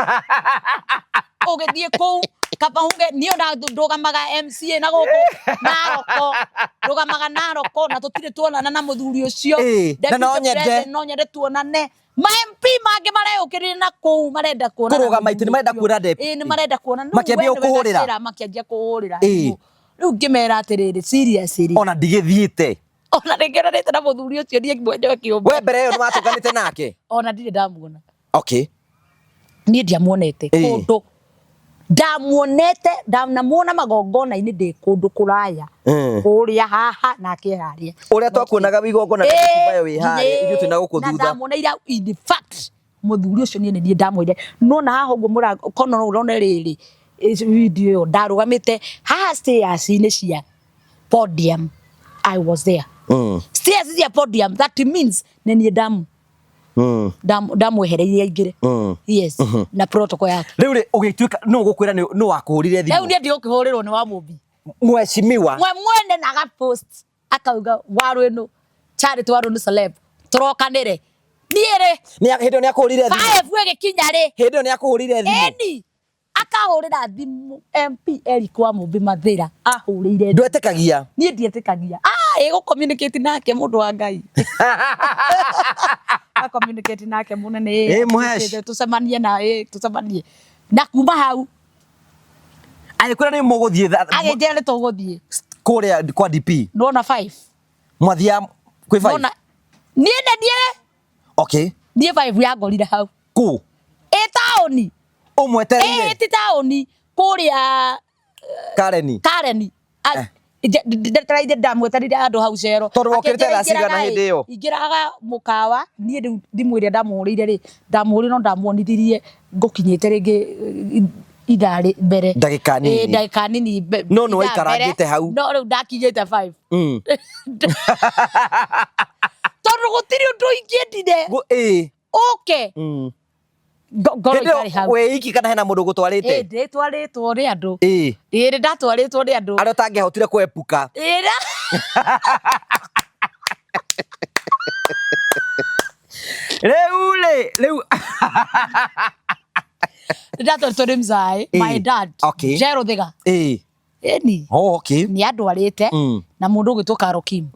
ugithie ku Kapahunge niyo ndugamaga MCA na guku Naroko na tutire tuonana na muthuri ucio no nyende tuonane ma MP mange mareyukirire na ku marenda kuonana kurugama itu ni marenda kuona ni marenda kuonana makiambia kuhurira riu ngimera atiriri seriously ona ndigithiite ona ngeranite na muthuri ucio nie mwenyewe kiumbe we mbere yo ni watukanite nake ona ndire ndamuona okay nie ndiamuonete kundu ndamuonete ndamuona magongona-ini ndi kundu kuraya kuria haha nake haria uria twakuonaga igongona bayo wi haria ithu twina guku thutha ndamuona ira in fact muthuri ucio nie ndamwire no na haha uguo mura kono urona riri video yo ndarugamite haha stairs-ini cia podium I was there stairs cia podium that means nie ndamwehereirie ingire yes na protocol yake riu ri ugituika no gukwira no wakuhurire thimu riu ndi ukihurirwo ni wa Mubi mweshimiwa mwene na ga post akauga warwino Charity warwino celeb turokanire niere ni hindi ni akuhurire thimu five gikinya ri hindi ni akuhurire thimu eni akahurira thimu MP Eric wa Mubi Mathira ahurire ndwetekagia nie ndietekagia ego communicate nake mundu wa Ngai communicate nake munene tucemanie na tucemanie na kuma hau agikwira ni muguthie agijere tuguthie kuria kwa DP nona 5 mwathia kwi 5 nona nie okay nie 5 ya ngorire hau ku taoni umwetereire taoni kuria Kareni ndetaraide ndamweterire andu hau cero tondu wokirite thaa cigana hindi iyo ingiraga mukawa nie ndimwire ndamuhurire ri ndamuhurire no ndamuonithirie ngukinyite ringi idari mbere ndagika nini ndagika nini no no ikarangite hau no riu ndakinyite 5 tondu gutiri undu ingiendire okay ngoro ikari hau we iki kana hena mundu gutwarite nditwaritwo ri andu ndatwaritwo ri andu aria tangihotire kwepuka Riu ndatwaritwo ri mzai my dad Jero Thiga eni okay ni andwarite na mundu ugitwo Karokim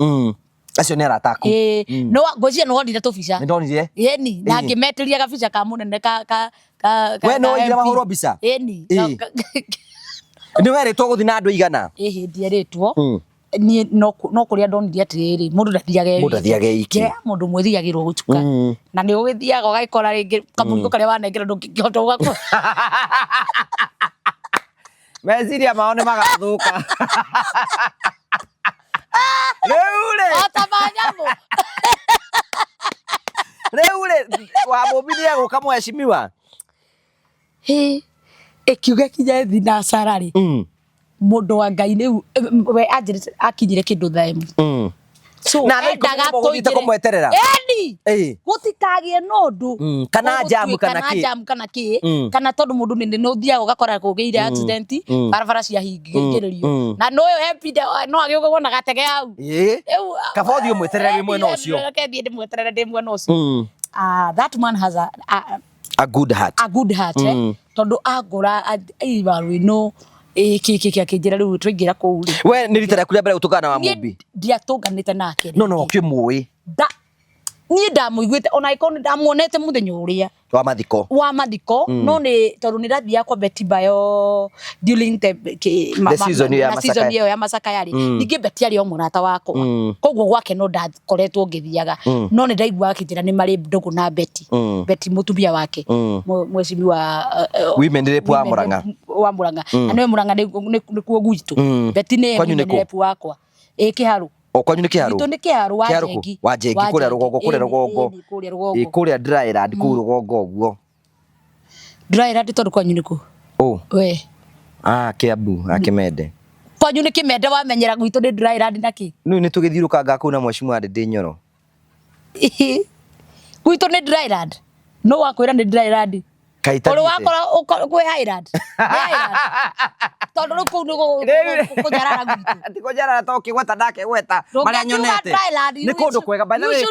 acio ni arata aku no ngojia no ndire tubica ni ndonire eni na ngimeteria gabica ka munene ka we no ira mahoro bica eni ni weritwo guthi na andu igana ndieritwo ni no kuria ndonirie atiriri mundu ndathiage iki mundu mwithiagirwo gutuka na ni ugithiaga ugakora ringi kamurigo karia wanengera ndungihota ugakora meciria mao ni magathuka Riu otamanyamu Riu wa mubiria guka mweshimiwa ikiuga kinya thi na sarari mundu wa Ngai riu we anjirite akinyire kindu thaimu so endaga kumweterera eni gutikagie nondu kana jam kana ki kana tondu mundu no thiaga ugakora kugiire accident barabara cia hingiririo na no yo hepide no agi ugona gatege au kabothi umweterera rimwe no cio kethi ndimweterera ndimwe no cio that man has a good heart tondu agura ibaru no kiki akinjira riu twingira kuu ri we ni rita rĩaku rĩa mbere gũtũngana na Mumbi ndiatũnganĩte nake no kimũĩ niĩ ndamuiguĩte ona iko ndamuonete mũthenya ũrĩa wa mathiko no nĩ tondũ nĩ ndathiaga kwa Betty Bayo during the season ĩyo ya Masaka yarĩ ningĩ Betty arĩ o mũrata wakwa koguo gwake no ndakoretwo ngĩthiaga no nĩ ndaiguaga akĩnjĩra nĩ marĩ ndũgũ na Betty mũtumia wake mwecimiwa women rep wa Mũrang'a na nĩwe Mũrang'a nĩkuo gwitũ Betty nĩ rep wakwa kĩharu kwanyu ni kiharu gitu ni kiharu wa Njengi kuria rugongo kuria Dryland ku rugongo guo Dryland tondu kwanyu ni ku we Kiambu Kimende kwanyu ni Kimende wamenyera gwitu ni Dryland naki nu ni tugithirukanga ku na mweshimwa ndi Nyoro gwitu ni Dryland no wakwira ni Dryland uri wakora kwi Highland tondu riu kuu ni kunyarara gwitu ti kunyarara to kigweta ndake gweta maria nyonete ni kundu kwega by the way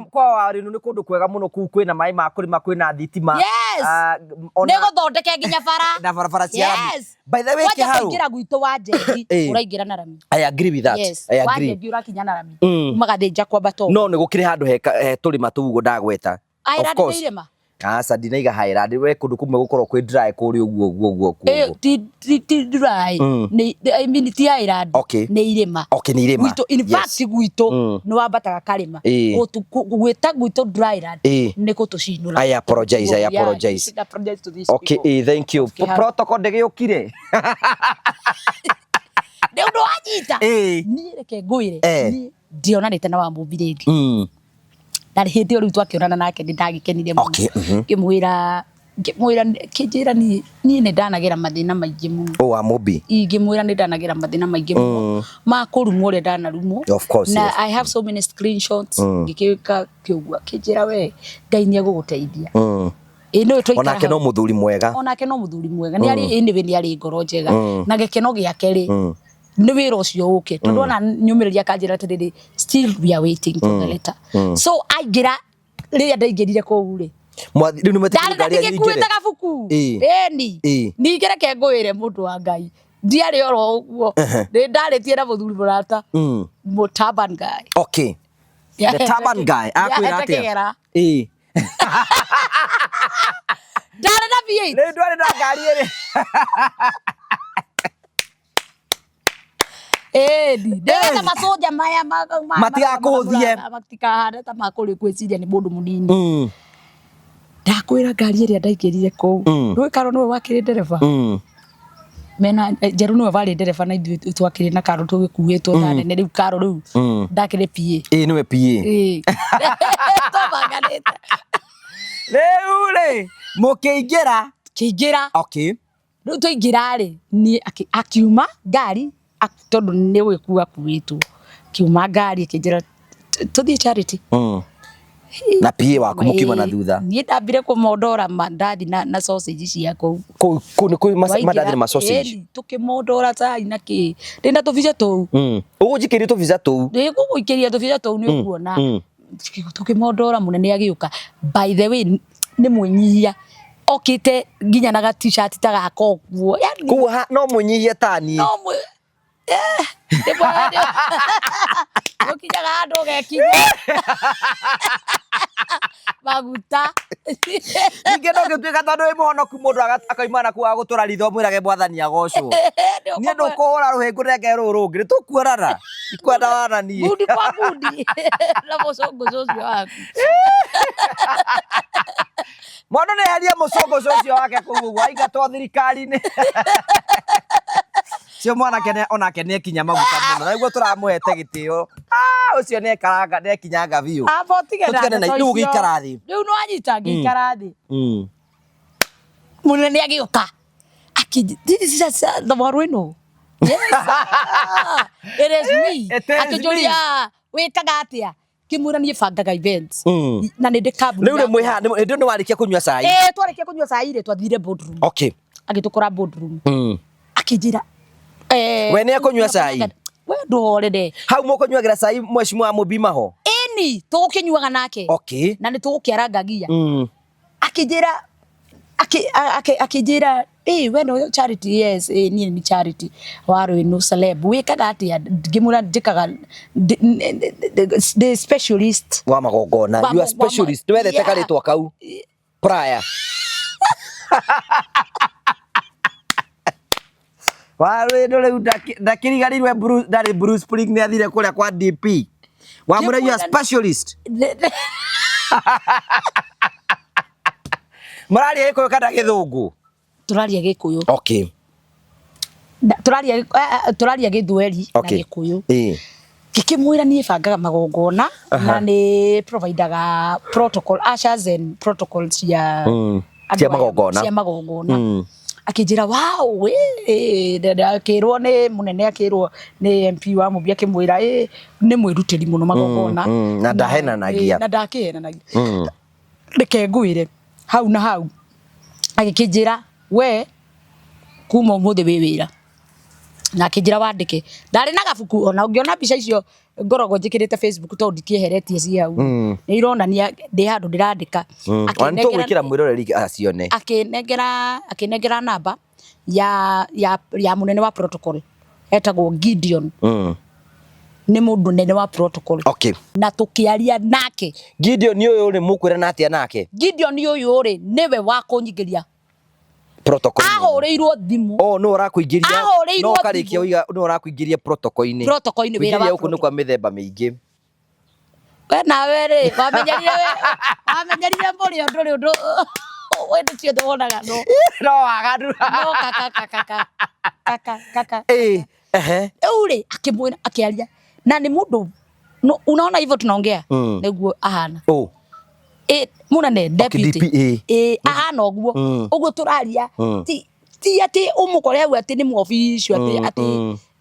kwa warinu ni kundu kwega muno kuu kwina mai ma kurima kwina thitima ni guthondeke nginya bara na barabara cia rami by the way kiharu waingira gwitu wa Njengi uraingira na rami I agree with that I agree wa Njengi urakinya na rami magathinja kwamba to no ni gukire handu he turima tuguo ndagweta of course asa ndinaiga Highland we kundu kumwe gukorwo kwi dry kuri uguo ti dry ni I mean ti Highland ni irima ni irima gwitu in fact gwitu no wambataga karima gwita gwitu Dryland ni gutucinura I apologize to this thank you protocol ndigiyukire ndio ndo anyita ni reke ngwire ni ndionanite na wa Mumbi ringi ndari hindi uriu twakionana nake ndagikenire muno ngimwira kinjira ni ndanagira mathina maingi muno wa Mumbi ngimwira ni ndanagira mathina maingi muno ma kurumwo ri ndanarumo na I have so many screenshots ngikika kiugwa kinjira we Ngai ni aguguteithia no twaikara onake no muthuri mwega ni ari ni ari ngoro njega na gikeno giake ri ni wira ucio uke tondu ona nyumiriria kanjira atiriri still we are waiting for the letter so aingira riria ndaingirire kuu ri riu ni metikira nyingire kuita gabuku ni ningire ke ngwire mundu wa Ngai ndiari oro uguo ndi ndaritie na muthuri murata mu turban guy the turban guy akwira atia ndari na V8 riu ndwari na ngari ri ndeta masoja maya matigakuthie matikahana ta makuri kwiciria ni mundu munini ndakwira ngari iria ndaingirire kuu ndui karo niwe wakiri ndereba mena Njeru niwe vari ndereba na ithuĩ twakiri na karo tugikuitwo na nene riu karo riu ndakire PA niwe PA tobanganite riu ri mukiingira Kiingira. Okay. Riu tuingira ri ni akiuma ngari tondu ni gwikua kuitwo. Kiuma ngari akinjira tuthie charity. Na pia waku mukiuma na thutha. Ni ndambire kumondora mandathi na sausage cia kou. Kuni mandathi na sausage. Tukimondora cai na ki. Ndenda tuvica tou. Ugujikirie tuvica tou. Ndi guguikiria tuvica tou ni ukuona. Tukimondora munene agiuka. By the way ni munyihia. Okite nginya na t-shirt ta gako guo. Kuo no munyihia tani. No mu. Ukija gado gekigo. Maguta. Ninge no gituika tondu wi muhonoku mundu akaimana ku agutura ritho mwirage mwathani agocwo. Ni ndukuhura ruhingu renge rurungi tukuorana. Ikwenda wana nie. Budi kwa budi. La mosongo zocio waku. Mwana ni haria musongo zocio wake kuguo aingatwo thirikari-ini. Cio mwana kene onake ni kinya maguta muno. Na iguo turamuhete gitio. Ucio ni karanga ni kinyanga biu. Tutigane na riu gikara thi. Riu no anyita gikara thi. Munene agiuka. This is the Warwino. Yes. It is me. Akijulia wikaga atia. Kimura ni bangaga events. Na ni ndikabu. Riu ri mwiha ndio ni warikia kunywa cai. Twarikia kunywa cai ri twathire boardroom. Okay. Agitukora boardroom. Akijira we ni akunywa cai. We ndorede. Hau mukunywagira cai mheshimiwa Mubima ho. Eni tukinyuaga nake. Okay. Na ni tukiarangagia. Akijira akijira we no charity. Yes, ni charity. Warwino celeb wikaga atia ngimura ndikaga the specialist wa magongona. You are specialist. Wethete karitwa kau prior. Warwino riu ndakirigarirwe Bruce Spring ni athire kuria kwa DP. Wamura you are specialist. Muraria Gikuyu kana Githungu? Turaria Gikuyu. Okay. Turaria Githweri na Gikuyu. Gikimwira ni bangaga magongona na ni providaga protocol ushers and protocols cia magongona. Akijira wow akirwo ni munene akirwo ni MP wa Mumbi akimwira ni mwirutiri muno magongona na ndahenanagia reke ngwire hau na hau agikijira we kuma umuthi wi wira na akijira wandike ndari na gabuku ona ungiona mbica icio ngorogo njikirite Facebook to ndikieheretie cia hau ni ironania ndi handu ndirandika gwikira mwiroreri acione akinengera namba ya munene wa protocol etagwo Gideon. Ni mundu nene wa protocol. Okay. Na tukiaria nake Gideon uyu ri mukwira na atia nake? Gideon uyu ri niwe wa kunyigiria protocol. Ahoreirwo thimu. No urakuingiria no karikia uiga no urakuingiria protocol-ini. Protocol-ini wira wa huko ni kwa mithemba mingi. We nawe ri wamenyerire mburi nduri undu we ndio ndonaga no waganu no kaka ule akimwira akiaria na ni mundu unaona hivyo tunaongea niguo ahana munene deputy ahana uguo turaria ti ati umukore hau ati ni muofisio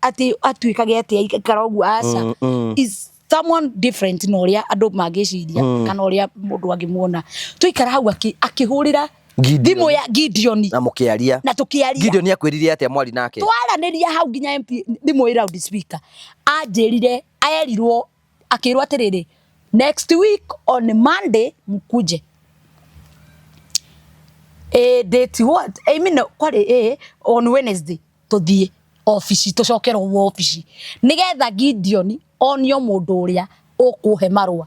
ati atuikage ati ikara uguo aca is someone different no ria andu magiciria kana ria mundu angimuona tuikara hau akihurira thimu ya Gideon na mukiaria na tukiaria Gideon akwirire atia mwari nake twaraniria hau nginya MP thimu ira loud speaker anjirire ayerirwo akirwa atiriri next week on Monday mkuje date what I mean kwari on Wednesday tuthie office tucokerwo office nigetha Gideon onio mundu uria ukuhe marua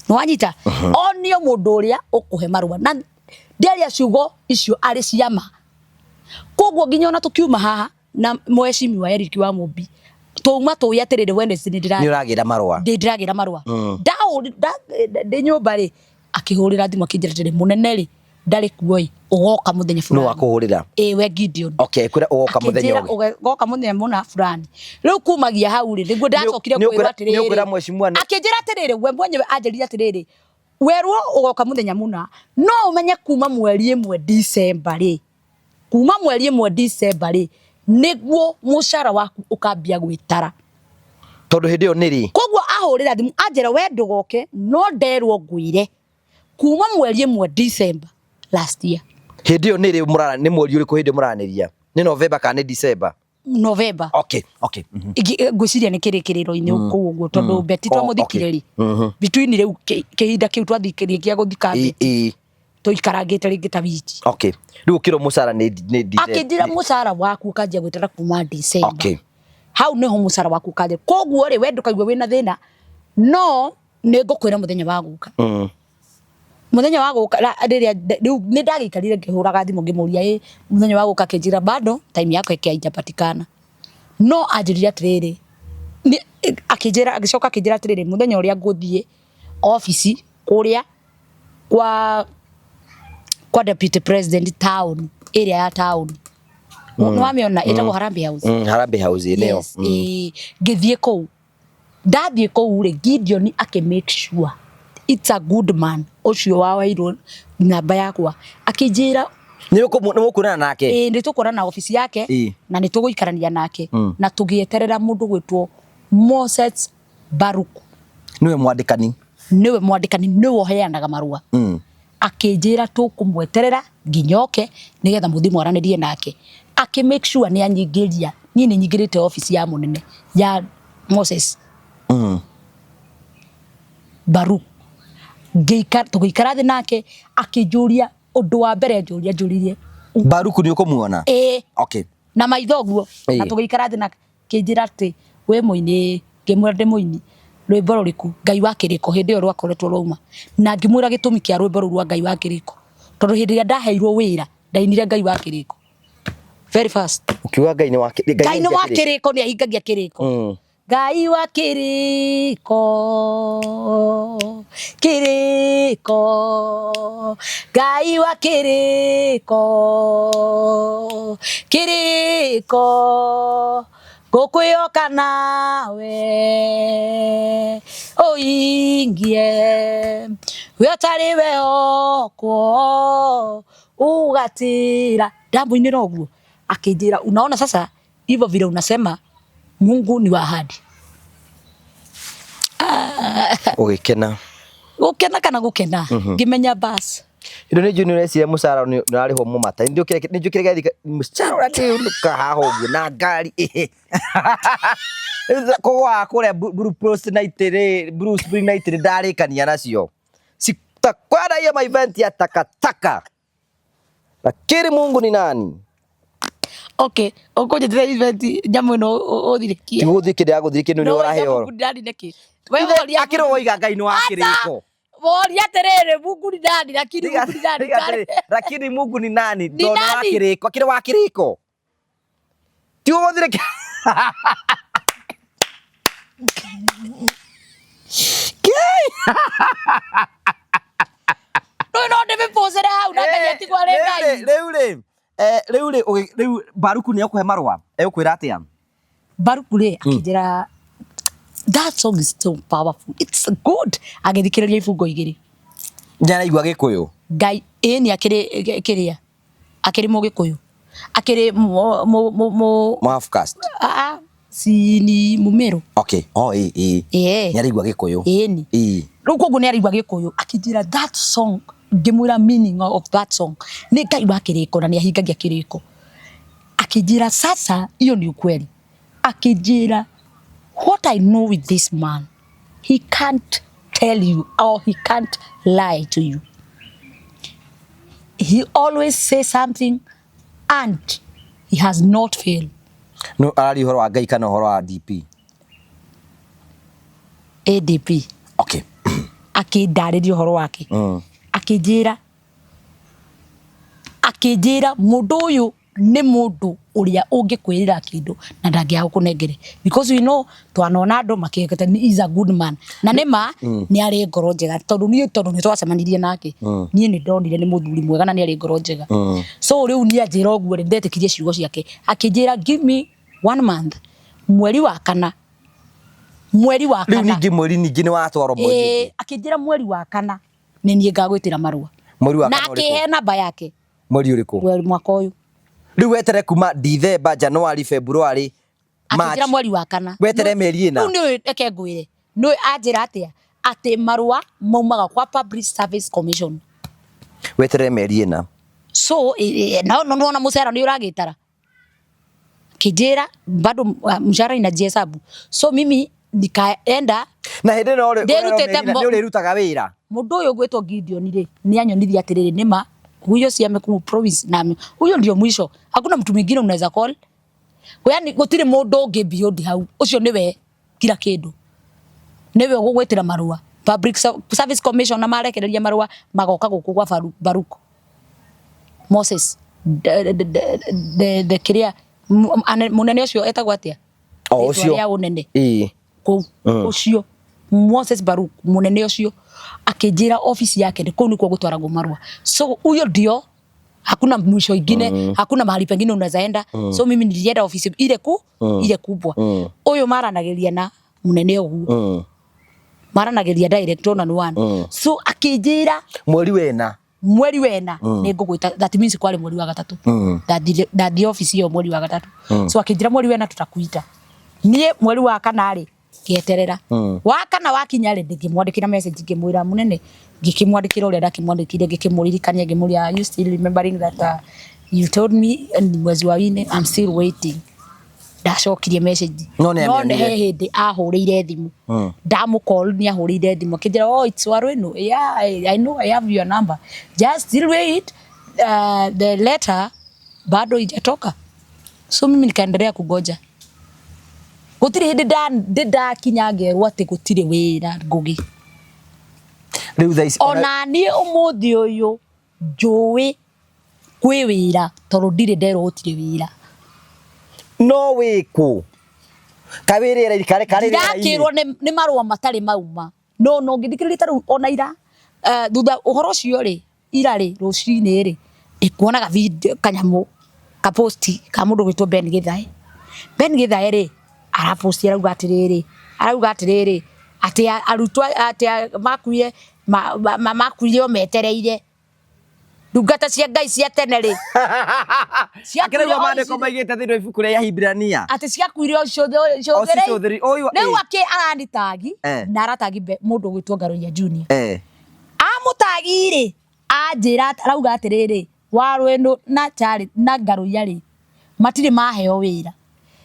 no anyita onio mundu uria ukuhe marua na ndiaria ciugo icio ari ciama koguo nginya ona tukiuma haha na mweshimi wa Eric wa Mumbi tuma tu yatirire Wednesday ni uragira marua ndiragira marua ndi nyumba ri akihurira thimu akinjira tiri munene ri ndari kuoi ugoka muthenya fulani no akuhurira we Gideon okay kwira ugoka muthenya ugoka muthenya muna fulani riu kumagia hau ri niguo ndacokire kwirwa atiriri ni ukwira mweshimwa akinjira atiriri we mwenyewe anjirira atiriri werwo ugoka muthenya muna no umenye kuma mweri 1 December ri kuma mweri 1 December ri niguo mushara waku ukambia gwitara tondu hindi yo niri koguo ahurira thimu anjera we ndugoke no nderwo ngwire kuma mweri 1 December last year hindi yo niri murana ni mweri uriku hindi muraniria ni November kana December November okay ngwiciria ni kirikiriro-ini kuguo tondu beti twa muthikireri between riu kihinda kiu twathikirie kia guthika beti tuikarangite ringi ta wiki okay riu kiro mucara ni akijira mucara waku kanjia gwitara kuma December hau niho mucara waku kanjia koguo ri we ndukaigwe wina thina no ni ngukwira muthenya wa guka muthenya wa guka riria riu ni ndagikarire ngihuraga thimu ngimuria muthenya wa guka kinjira bado time yako ikiajapatikana no anjirira atiriri ni akijira agicoka akijira atiriri muthenya uria nguthie office kuria kwa deputy president town area ya town nwamiona etagwo Harambee House Harambee House eneo ngithie kou ndathie kou ri Gideon ake make sure it's a good man ucio wa Wairũ namba yakwa akijira ni mukurana nake ndi tukurana na ofisi yake na ni tuguikarania nake na tugieterera mundu gwitwo Moses Baruku niwe mwandikani niwe heanaga marua akijira tukumweterera nginyoke nigetha muthi mwaranirie nake aki make sure ni anyingiria ni nyingirite ofisi ya munene ya Moses Baruku tugiikara thi nake akijuria undu wa mbere njuririe Baruku ni ukumuona okay na maithoguo na tugiikara thi nake kinjira ati we muini ngimwira ndi muini rwimbo ruriku Ngai wa kiriko hindi yo rwakoretwo rwauma na ngimwira gitumi kia rwimbo rwa Ngai wa kiriko tondu hindi ria ndaheirwo wira ndainire Ngai wa kiriko very fast ukiwa Ngai ni wa kiriko ni ahingagia kiriko Ngai wa kiriko Ngai wa kiriko gukwioka nawe oingie we atari we okwo ugatira ndambu-ini noguo akijira unaona sasa hivyo vile unasema Mungu ni wa ahadi ugikena kana gukena ngimenya bas indo ni junior cia mucara ni ariho mumata ndio kire mucara ati kahaho guo na ngari kwa kure Bruce Night ndarikania nacio sitakwenda hiyo event ya takataka lakini Mungu ni nani okay okoje the event jamu no othirikia ti guthikire aguthirikia ni uraheo ndani neki wewe akiro woiga Ngai ni wa kiriko Wori aterere Mungu ni nani lakini Mungu ni nani lakini Mungu ni nani ndo wa kiriko akiro wa kiriko ti guthirikia no ndebe pozera hau na Ngai atigwa re Ngai riu Baruku ni akuhe marwa ekwira atia Baruku ri akijira that song is so powerful it's good agithikiriria ifungo igiri njana igwa gikuyu Ngai ni akiria akiri mu gikuyu akiri mo half-caste si ni Mumeru okay ni arigwa gikuyu ni riu koguo ni arigwa gikuyu akijira that song ngimwira meaning of that song ni Ngai wa kiriko na ni ahingagia kiriko akijira sasa hiyo ni ukweli akijira what I know with this man he can't tell you or he can't lie to you he always says something and he has not failed no ari horo wa Ngai kana horo wa DP ADP okay akindariria horo wake akijira mundu uyu ni mundu uria ungikwirira kindu na ndangiaga kunengere because we know twanona andu makigeta he is a good man na nema ni ari ngoro njega tondu ni twacemanirie nake nie ni ndonire ni muthuri mwega na ni ari ngoro njega so riu ni anjira oguo ndetikirie ciugo ciake akijira give me 1 month mweri wa kana riu ningi mweri ningi ni watwaro moje akijira mweri wa kana nĩ niĩ ngagwĩtĩra marũa na akĩhe namba yake mweri ũrĩkũ mwaka ũyũ rĩu wetere kuma December January February March akĩnjĩra mweri wa kana wetere mĩeri ĩna rĩu nĩ reke ngwĩre nĩ anjĩra atĩa atĩ marũa maumaga kwa Public Service Commission wetere mĩeri ĩna so no na mũcara nĩ ũragĩtara kijera bado mshahara inajihesabu so mimi nikaenda na hende no ule rutaga wira mundu uyu gwetwo Gideon ri ni anyonithia atiriri nima huyo si amekumu province nami huyo ndio mwisho hakuna mtu mwingine unaweza call yani gutire mundu ungi beyond hau ucio niwe kila kindu niwe gugwetira marua Public Service Commission na marekereria marua magoka guku kwa Baruko Moses the kiria munene ucio etagwo atia ucio ya unene ucio Moses Baruku munene ucio akijira ofisi yake ndiko niko gutwaragwo marua so huyo ndio hakuna mwisho ingine hakuna mahali pengine unaweza enda so mimi nilienda ofisi ile kubwa huyo maranageria na munene ugu maranageria director na one so akijira mweri wena ni ngugwita that means kwale mweri wa gatatu that office yo mweri wa gatatu so akijira mweri wena tutakuita nie mweri wa kanari kieterera wa kana wakinya ri ngimwandikira message ngimwira munene ngikimwandikira uria ndakimwandikire ngikimurilikania ngimuria you still remembering that you told me and mwezi wa ine I'm still waiting ndacokirie message no hindi ahurire thimu ndamukall ni ahurire thimu kijira oh it's Warwenu yeah I know I have your number just still wait the letter bado ijatoka so mimi nikaendelea kugoja gutire hindi ndida ngerwo ati gutire wira ngugi riu thaici ona ni umuthi uyu njui kwi wira tondu ndire ndero gutire wira no wiku kawirira ikare ndakirwo ni marua matari mauma no ngithikirira taru ona ira thutha uhoro cio ri ira ri rucini ri ikuonaga video kanyamu ka posti ka mundu gwitwo Ben Githae ri araposti arauga atiriri ati arutwa ati makuire makuire o metereire ndungata cia Ngai cia tene ri akirego mandiko maigite thindo ibuku ria Hibrania ati cia kuire o ciotheri riu aki aranditagi na aratagi mundu gwitwo Ngaruiya Junior amutagi ri anjira arauga atiriri Warwenu na Chari na Ngaruiya ri matire maheo wira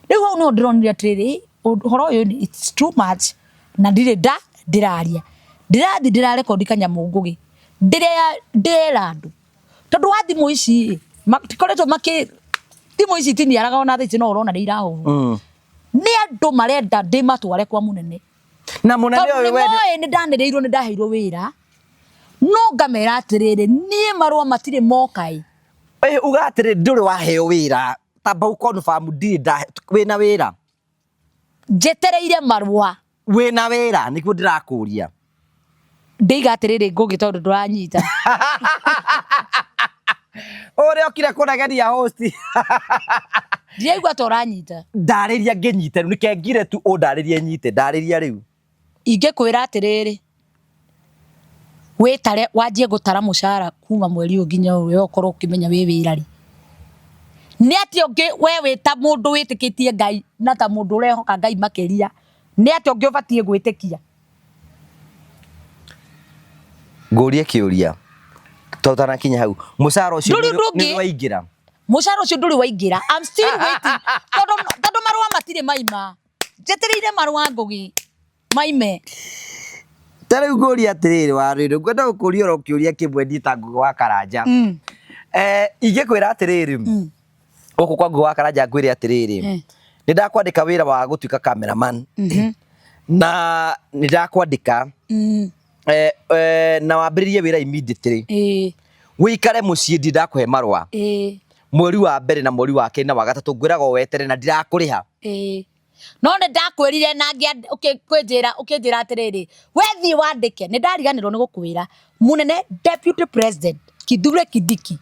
riu hau no ndironire atiriri horo uyu it's too much na ndiraria ndirarekondi kanyamu ngugi ndira andu tondu wa thimu ici tikoretwo thimu ici tini araga ona thici no urona ni irahu ni andu marenda ndimatware kwa munene na munene uyu we ni ndanireirwo ni ndaheirwo wira no ngamera atiriri nie marua matire mokai uga atiriri nduri waheo wira tamba ukonfirm ndida wina wira jetereire marua wina wira nikuo ndirakuria ndiga atiriri ngugi tondu nduranyita ore okire kunageria host ndiaigua toranyita ndariria nginyite nikengire tu ndariria nyite ndariria riu ingikwira atiriri wetare wajie gutara mushara kuma mweri uginya uwe okorwo ukimenya we wirari ni ati ongi we wita mundu witikitie Ngai na ta mundu urehoka Ngai makeria ni ati ongi ubatie gwitikia nguria kiuria totana kinya hau mushara ucio ni waingira mushara ucio nduri waingira I'm still waiting tondu marua matire maima jetereire marua ngugi maime tare nguria atiriri Warwenu ngwenda gukuria ro kiuria kimwe nditangu wa Karanja ingikwira atiriri guku kwa Ngugi wa Karanja ngwire atiriri ni ndakwandika wira wa gutuika cameraman na ni ndakwandika na wambiririe wira immediately wikare mucii ndakuhe marwa mweri wa mbere na mweri wa kerĩ na wa gatatũ ngwirago wetere na ndirakuriha no ne ndakwirire na ukijira atiriri wethi wandike ni ndariganirwo ni gukwira munene deputy president Kithure Kindiki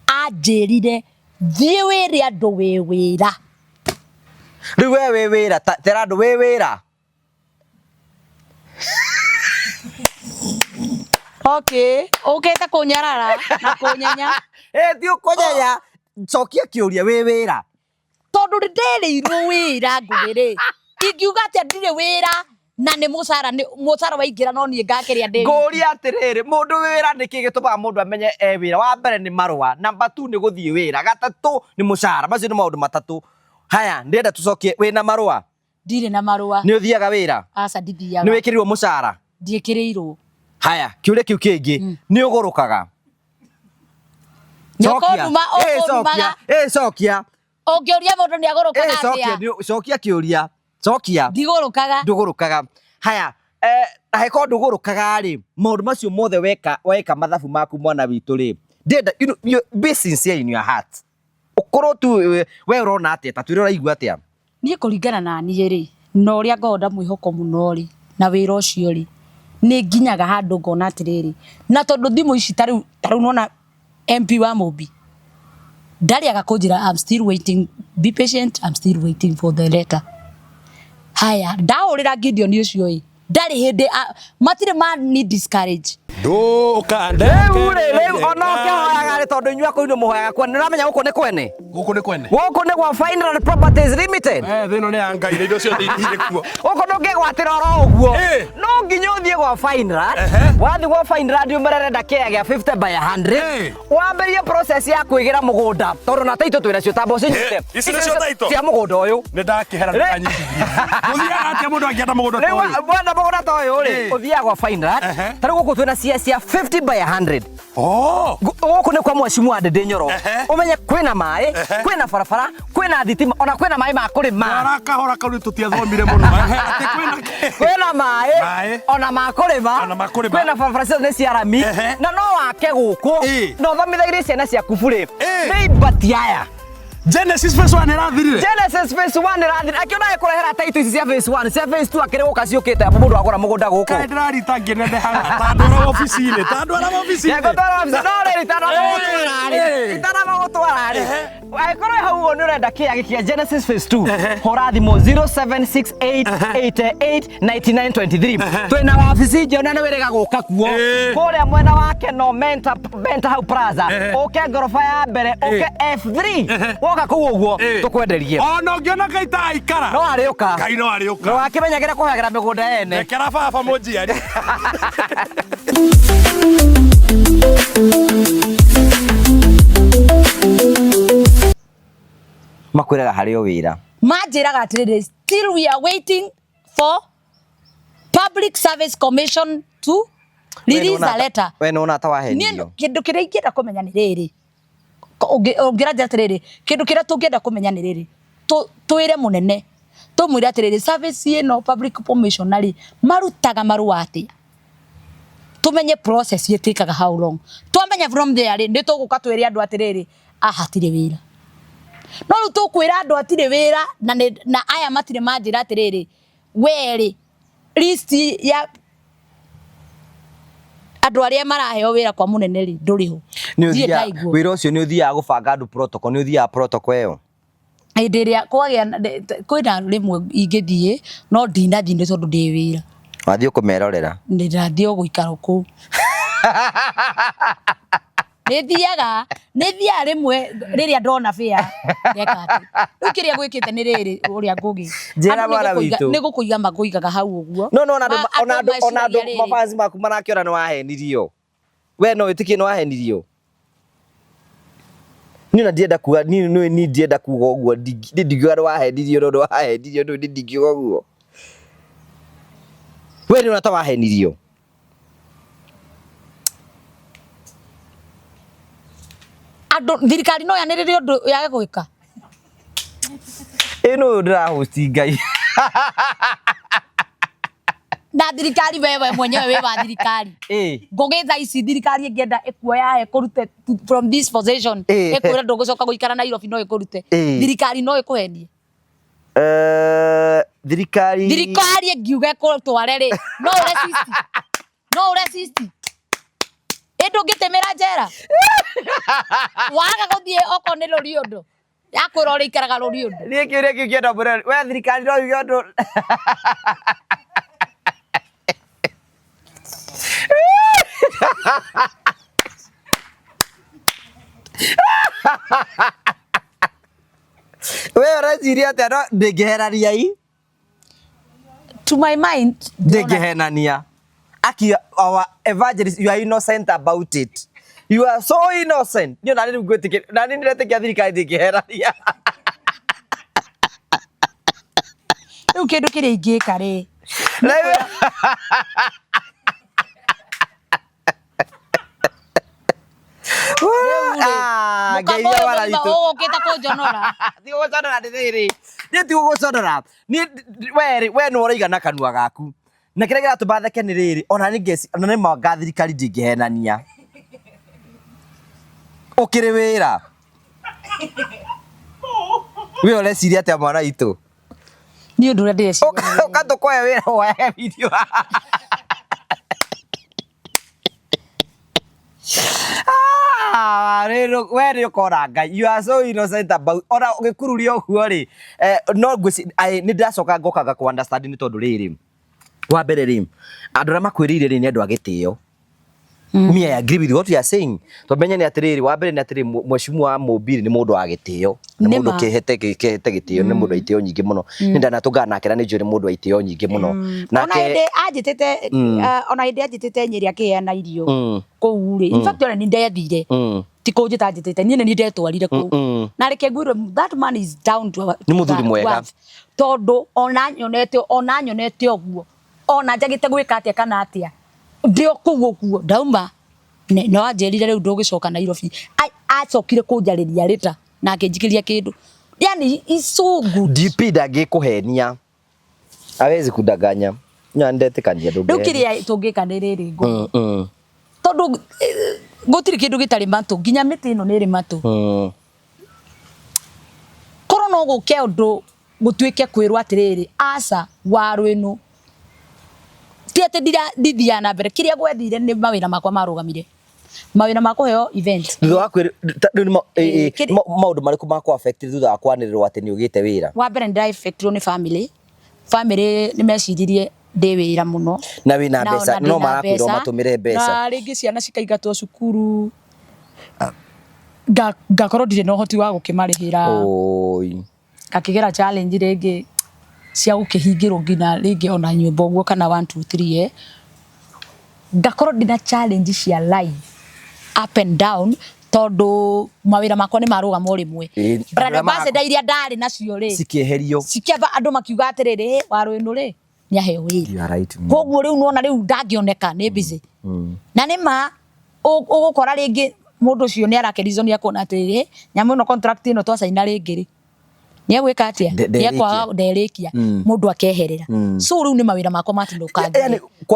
anjirire thie wire andu we wira riu we wira tera andu we wira Okay, ta kunyarara na kunyenya. Ti ukunyenya. Cokia kiuria wi wira. Tondu ndirĩirwo wĩra ngũgĩrĩ. Ingiuga atĩ ndirĩ wĩra na nĩ mũcara waingĩra no niĩ ngakeria ndĩ. Ngũria atĩrĩrĩ, mũndũ wĩra nĩkĩ gĩtũmaga mũndũ amenye wĩra? Wa mbere nĩ marũa, number 2 nĩ gũthiĩ wĩra, gatatũ nĩ mũcara. Macio nĩ maũndũ matatũ. Haya, ndĩrenda tũcokie, wĩna marũa? Ndirĩ na marũa. Nĩ ũthiaga wĩra? Aca ndithiaga. Nĩ wĩkĩrĩirwo mũcara? Ndiĩkĩrĩirwo. Haya, kiuria kiu kĩngĩ, nĩ ũgũrũkaga? Cokia. Ũngĩũria mũndũ nĩ agũrũkaga atĩa? Cokia kĩũria. Cokia. Ndigũrũkaga. Ndũgũrũkaga. Haya, heko ndũgũrũkaga rĩ, maũndũ macio mothe weka mathabu maku mwana witũ rĩ, ndenda be sincere in your heart. Ũkorwo tu we ũrona atĩa, ta twĩre ũraigua atĩa? Niĩ kũringana na niĩ rĩ, na ũrĩa ngoragwo ndamwĩhoko mũno rĩ, na wĩra ũcio rĩ, nĩ nginyaga handũ ngona atĩrĩrĩ, na tondũ thimũ ici ta rĩu nona MP wa Mũmbi ndariaga kũnjĩra I'm still waiting, be patient, I'm still waiting for the letter. Haya, ndaũrĩra Gideon ũcio ĩ, ndarĩ hĩndĩ matirĩ ni discourage. Rĩu ona ũkĩhoyaga rĩ tondũ inyuĩ kũinwo mũhoyaga kwene, nĩũramenya gũkũ nĩ kwene? Gũkũ nĩ kwene. Gũkũ nĩ gwa Final Properties Limited. Thĩno nĩ ya Ngai, na indo ciothe irĩ kuo. Gũkũ ndũngĩgwatĩra oro ũguo. No nginya ũthiĩ gwa Final. Wathiĩ gwa Final ũmerenda kĩaya gĩa 50 by 100. Wambĩrĩrie process ya kwĩgĩra mũgũnda. Tondũ na taitũ twĩna cio tambo cinyite. Ici nĩcio taitũ cia mũgũnda ũyũ. Nĩ ndakĩhera nĩ kanyingithia. Gũthiaga atĩa mũndũ angĩenda mũgũnda ta ũyũ? Mwenda mũgũnda ta ũyũ rĩ, ũthiaga gwa Final. Ta rĩu gũkũ twĩna cia 50 by 100. Gũkũ nĩ kwa Mheshimiwa Ndindi Nyoro. Ũmenye kwĩna maĩ, kwĩna barabara, kwĩna thitima, ona kwĩna maĩ ma kũrĩma. Arakahora kau nĩ tũtiathomire mũno. Kwĩna maĩ, ona ma kũrĩma, kwĩna barabara ciothe nĩ cia rami, na no wake gũkũ, na ũthomithagĩrie ciana ciaku burĩ. Nĩ ibati aya. Genesis phase 1 ĩrathirire. Genesis phase 1 ĩrathirire. Akiona kũrehera taitũ ici cia phase 1, cia phase 2 akĩrĩ gũka ciũkĩte hapo mũndũ agũra mũgũnda gũkũ. Kaĩ ndĩrarita ngĩnende haha. Tandũra ofici-inĩ, tandũra ofici-inĩ. Yegũtwara ofici, no rĩ itana magũtwara rĩ. Angĩkorwo hau ũguo nĩ ũrenda kĩaya gĩkĩa Genesis phase 2, hũra thimũ 0768889923. Twĩna wabici njĩona nĩ wĩrĩga gũka kuo. Kũrĩa mwena wa Keno Benta Hau Plaza. Ũke ngoroba ya mbere, ũke F3. Woka kũu ũguo tũkwenderie. Ona ũngĩona Ngai ta aikara. No arĩũka. Ngai no arĩũka. No akĩmenyagĩra kũhagĩra mĩgũnda ene. Rekera baba mũnjiari. Makwĩraga harĩ o wĩra. Manjĩraga atĩrĩrĩ, still we are waiting for Public Service Commission to release a letter. We nĩwona ta wahenirio. Kĩndũ kĩrĩa ingĩenda kũmenya nĩ rĩrĩ. Ũngĩranjĩra atĩrĩrĩ, kĩndũ kĩrĩa tũngĩenda kũmenya nĩ rĩrĩ. Twĩre mũnene. Tũmwĩre atĩrĩrĩ, service ĩno Public Commission rĩ, marutaga marũa atĩa. Tũmenye process ĩtĩkaga how long. Twamenya from there rĩ, nĩ tũgũka twĩre andũ atĩrĩrĩ, hatirĩ wĩra. No rĩu tũkwĩra andũ hatirĩ wĩra na aya matirĩ manjĩra atĩrĩrĩ, werĩ list ya andũ arĩa maraheo wĩra kwa mũnene rĩ, ndũrĩ ho. Wĩra ũcio nĩ ũthiaga gũbanga andũ protocol, nĩ ũthiaga protocol ĩyo. Hĩndĩ ĩrĩa kwĩna rĩmwe ingĩthiĩ, no ndinathiĩ nĩ tondũ ndĩ wĩra. Wathiĩ kũmerorera? Ndĩrathiĩ o gũikara kũu. Nĩthiaga rĩmwe rĩrĩa ndona fare ngeka atĩ. Rĩu kĩrĩa gwĩkĩte nĩ rĩrĩ ũrĩa ngũgĩ. Njĩra mwana witũ. Nĩ gũkũiga makũigaga hau ũguo. No ona andũ mafansi maku marakĩona nĩ wahenirio. We no wĩtĩkie nĩ wahenirio. Niĩ na ndienda kuga, niĩ ndienda kuga ũguo, ndingiuga nĩ wahenirio, no nĩ wahenirio, no ndingiuga ũguo. We nĩwona ta wahenirio. Andũ thirikari no yanĩrĩrie ũndũ yage gwĩka. Ĩno ndĩrahost Ngai. Na thirikari wewe mwenyewe we wa thirikari. Ngũgĩ thaa ici thirikari ĩngĩenda ĩkuoya ĩkũrute from this position. Ĩkwĩra ndũgũcoka gũikara Nairobi no ĩkũrute. Thirikari no ĩkũhendie. Thirikari ĩngiuga ĩkũtware rĩ, no ũresisti. No ũresisti. Ndũngĩtemera njera. Waga gũthiĩ okorwo nĩ Loliondo. Yakwĩra ũrĩa ikaraga Loliondo. Niĩ kĩũria kĩu kĩenda mũreri. We thirikari no yuge ũndũ. Wewe rajiria tena ndegeherania hii. To my mind, ndegehenania. Aki our evangelist, you are innocent about it. You are so innocent. You nani ngwetike nani ndiretekia thirikari ndegeherania. Riu kindu kiri ingika ri. Ngeithia wara itu. Ukita kujonora. Tigo guconora ndithiri. Ni tigo guconora. Ni we no uriga na kanua gaku. Na kire giratuma theke ni riri. Ona ni ngeci, ona ni manga thirikari ndingihenania. Ukiri wira. We ureciria atia mwana itu. Ni undu ndeciria. Ukatukoya wira woe video. Rero where you koranga, you are so innocent about ora ngikururia uguo ri no ngwisi ni ndacoka ngokaga ku understand ni tondu riri wa mbere ri andu ra makwirire ri ni andu agitio. Me I agree with what you are saying. To menya ni atiriri wa mbere ni atiri mweshimu wa Mobili ni mundu agitio. Ni mundu kihete gitio ni mundu itio nyingi muno. Ni ndanatungana nake ni njuri mundu itio nyingi muno. Nake ona inde ajitete ona inde ajitete nyeri akiheana irio kuu ri. In fact ona ni ndethire. Ti kujita ajitete ni ndetwarire kuu. Na reke ngwiro that man is down to ni muthuri mwega. Tondu ona nyonete oguo. Ona njagite gwika atia kana atia. Ndio kuguo ndauma no anjerire riu ndugicoka Nairobi acokire kunjariria rita na akinjikiria kindu yani is so good DP ndangikuhenia awezi kudanganya nyandetikania ndungi riu kiria tungika ni riri ngo tondu gutiri kindu gitari matu nginya miti ino ni ri matu koro no guke undu gutwike kwirwa atiriri aca waru ino tiate ndithia na mbere kiria gwethire ni mawira makwa marugamire mawira makwa heo event thutha wa maundu mariku makwa affect thutha wa kwanirwo ati ni ugite wira wa mbere ndi affected ni family ni meciririe ndi wira muno na wina mbeca no marakwirwo matumire mbeca na ringi ciana cikaigatwo cukuru ngakorwo ndire no hoti wa gukimarihira oi ngakigera challenge ringi cia gukihingirwo ngina ringi ona nyumba uguo kana 1 2 3 ngakorwo ndina challenge cia life up and down tondu mawira makwa ni marugama rimwe brother base iria ndari nacio ri cikieherio cikiamba andu makiuga atiriri waru ino ri ni aheo wira koguo riu nona riu ndangioneka ni busy na nima ugukora ringi mundu ucio ni arakerizoni akona atiriri nyamu no contract ino twacaina ringi ri ni agwika atia ni akwa nderikia mundu akeherera so riu ni mawira makwa matinduka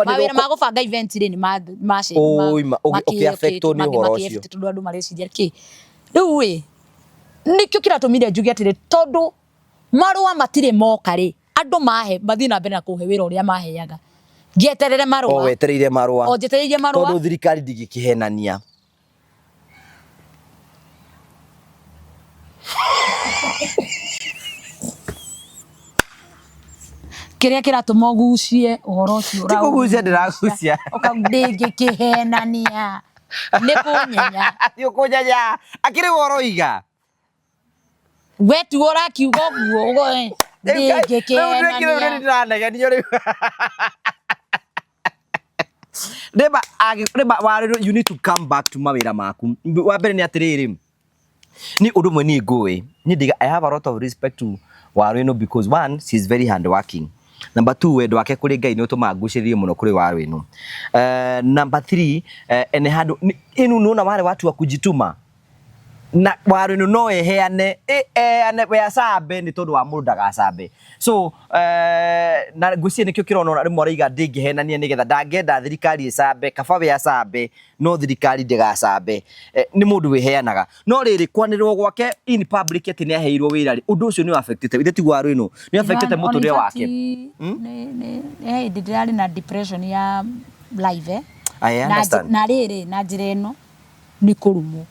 mawira ma gubanga event ri ni mace okay affect ni horo ucio tondu andu mareciria ki riu wi nikio kiratumire njugi atire tondu marua matire moka ri andu mahe mathi na mbere na kuhe wira uria maheaga ngieterere marua wetereire marua ojetereire marua tondu thirikari ndigikihenania kiria kiratuma ugucie uhoro ucio ura kugucia ndiragucia ukagikihenania ni kunyenya ti ukunyenya akiri woro iga wetu ora kiugo guo ugo ndigikihenania Reba waru you need to come back to mawira maku wa mbere ni atiriri ni undu mwe ni ngui ni diga I have a lot of respect to waru ino because one she is very hard working. Number 2 wendo wake kuri Ngai ni utuma nguciririe muno kuri waru ino. Number 3 ene handu inu nuna wale watu wa kujituma na waru ino no eheane ane we asabe ni tondu wa mundu ndagacabe so na ngucie nikio kirona rimwe raiga ndingihenania nigetha ndangenda thirikari icabe kaba we acabe no thirikari ndigacabe ni mundu wiheanaga no riri kwanirwo gwake in public ati ni aheirwo wira ri undu ucio ni affected ile ti waru ino ni affected muturire wake ni ndirari na depression ya live I understand na riri na njira ino ni kurumo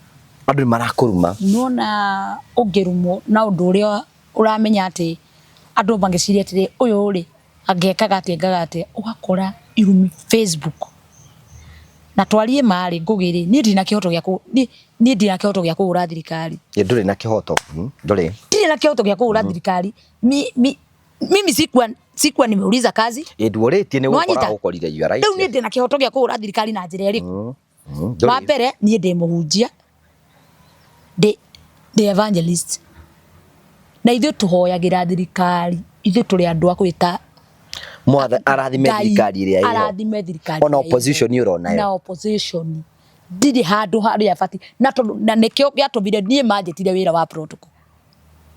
andu marakuruma nona ungirumo na undu uria uramenya ati andu bangiciria ati uyu ri angekaga ati ugakora irumi Facebook na twarie mari ngugiri ni ndina kihoto gya ku ni ndina kihoto gya kuhura thirikari nduri na kihoto nduri ndina kihoto gya kuhura thirikari mimi sikuwa nimeuliza kazi nduritie ni gukora ukorire you right riu ni ndina kihoto gya kuhura thirikari na njira iriku wa mbere ni ndi muhunjia the evangelist na ithuĩ tũhoyagĩra thirikari, ithuĩ tũrĩ andũ a gwĩta Mwatha arathime thirikari ĩrĩa ĩho. Arathime thirikari. Ona opposition ũrona yo. Na opposition ndirĩ handũ harĩa bati na nĩkĩo gĩatũmire niĩ manjĩtire wĩra wa protocol.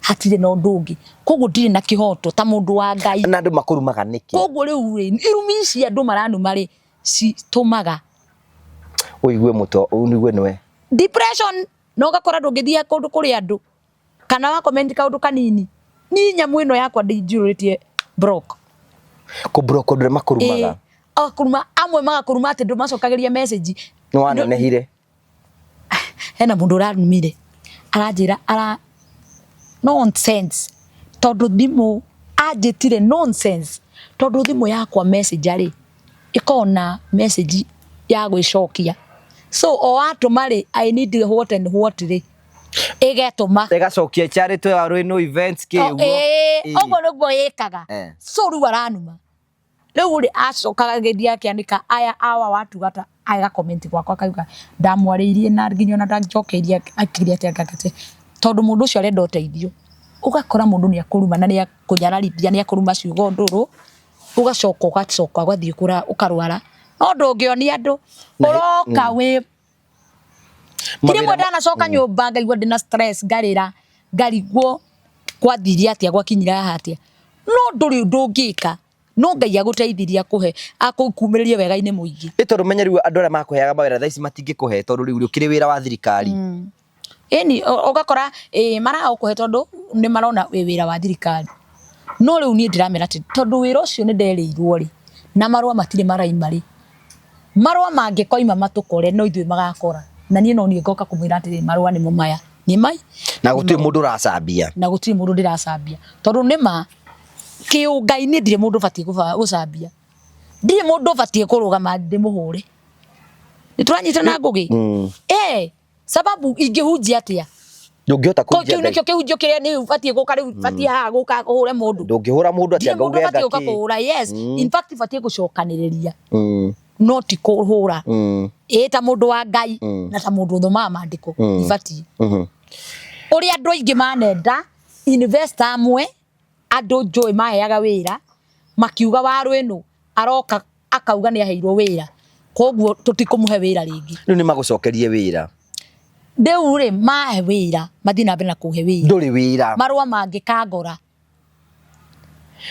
Hatirĩ na ũndũ ũngĩ. Koguo ndirĩ na kĩhoto ta mũndũ wa Ngai. Na andũ makũrumaga nĩkĩ? Koguo rĩu irumi ici andũ maranuma rĩ citũmaga ũigue mũto ũnigue nĩwe. Depression no gakora ndũngĩthiĩ kũndũ kũrĩ andũ kana wa comment kaũndũ kanini ni nyamũ ĩno yakwa ndĩnjurĩtie block ku block ndũrĩ makũrumaga kuruma amwe magakuruma atĩ ndũmacokagĩria message nĩ wanenehire hena mũndũ ũranumire aranjĩra nonsense tondũ thimũ anjĩtire nonsense tondũ thimũ yakwa message arĩ ĩkona message ya gwĩcokia so o atũma rĩ I need what and what rĩ igetũma igacokia charity wa Rwĩno events kĩguo ũguo nĩguo ĩkaga so rĩu aranuma rĩu rĩ acokagĩria akĩandĩka aya awa watu gata aga comment gwakwa akauga ndamwarĩirie na nginya ona ndangĩcokeirie akĩria atĩ tondũ mũndũ ũcio arenda ũteithio ũgakora mũndũ nĩ akũruma na nĩ akũnyararithia nĩ akũruma ciugo ndũrũ ũgacoka ũgathiĩ ũkarwara no ndũngĩonia andũ ũroka wĩ kile mwenda anacoka nyũmba ngaigua ndĩna stress ngarigwo kwathiria atĩa gwakinyira hatia no ndũrĩ ndũngĩka no Ngai agũteithiria kũhe akũkumĩrĩria wega-inĩ mũingĩ tondũ menye rĩu andũ arĩa makũheaga mawĩra thaa ici matingĩkũhe tondũ rĩu ũkĩrĩ wĩra wa thirikari ĩni ũgakora maragũkũhe tondũ nĩ marona wĩra wa thirikari no rĩu niĩ ndĩramera atĩ tondũ wĩra ũcio nĩ nderĩirwo rĩ na marũa matirĩ maraima rĩ marũa mangĩkoima matũkore no ithuĩ magakora na niĩ no niĩ ngoka kũmwĩra atĩ marũa nĩ maya nĩ mai na gũtirĩ mũndũ ũracambia na gũtirĩ mũndũ ndĩracambia tondũ nĩma kĩũngai nĩ ndirĩ mũndũ batiĩ gũcambia ndirĩ mũndũ batiĩ kũrũgama ndĩmũhũre nĩtũranyitana ngũgĩ sababu ingĩhunjia atĩa ndũngĩhota kũhunjia nĩkĩo kĩhunjio kĩrĩa nĩ batiĩ gũka rĩu batiĩ haha gũka ũhũre mũndũ ndũngĩhũra mũndũ atĩa ngauge ngaki batiĩ gũka kũhũra yes in fact batiĩ gũcokanĩrĩria no ti kũhũra ta mũndũ wa Ngai na ta mũndũ ũthomaga maandĩko ibatiĩ ũrĩa andũ aingĩ manenda investor amwe andũ njũĩ maheaga wĩra makiuga wa Rwĩno aroka akauga nĩ aheirwo wĩra koguo tũtikũmũhe wĩra rĩngĩ rĩu nĩ magũcokerie wĩra ndĩu rĩ mahe wĩra mathiĩ na mbere na kũhe wĩra ndũrĩ wĩra marũa mangĩ kangora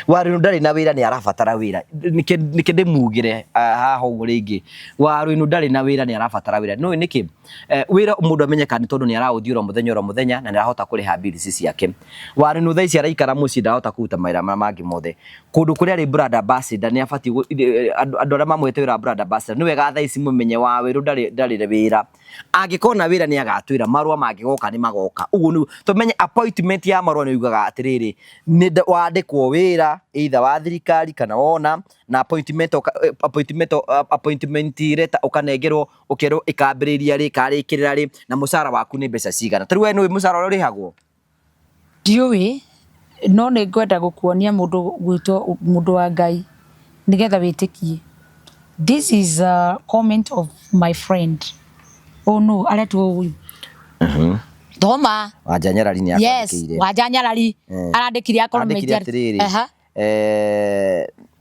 wa Rwĩno ndarĩ na wĩra nĩ arabatara wĩra nĩkĩ ndĩmugĩre haha ũguo rĩngĩ wa Rwĩno ndarĩ na wĩra nĩ arabatara wĩra no nĩkĩ wĩra mũndũ amenyeka nĩ tondũ nĩ araũthiĩ oro mũthenya na nĩ arahota kũrĩha bills ciake wa Rwĩno thaa ici araikara mũciĩ ndarahota kũruta mawĩra mangĩ mothe kũndũ kũrĩa arĩ brand ambassador nĩ abatiĩ andũ arĩa mamwete wĩra wa brand ambassador nĩ wega thaa ici mũmenye wa Rwĩno ndarĩ wĩra angĩkona wĩra nĩ agatwĩra marũa mangĩgoka nĩ magoka ũguo nĩ tũmenye appointment ya marũa nĩ yugaga atĩrĩrĩ nĩ wandĩkwo wĩra either wa thirikari kana wona na appointment letter ũkanengerwo ũkerwo ĩkambĩrĩria rĩ karĩkĩrĩra rĩ na mũcara waku nĩ mbeca cigana tarĩ we nĩ mũcara ũrĩa ũrĩhagwo ndiũĩ no nĩ ngwenda gũkuonia mũndũ gwĩtwo mũndũ wa Ngai nĩgetha wĩtĩkie this is a comment of my friend oh no aretwo huyu Thoma Wanja Nyarari nĩ akwandĩkĩire yes Wanja Nyarari arandĩkire akorwo media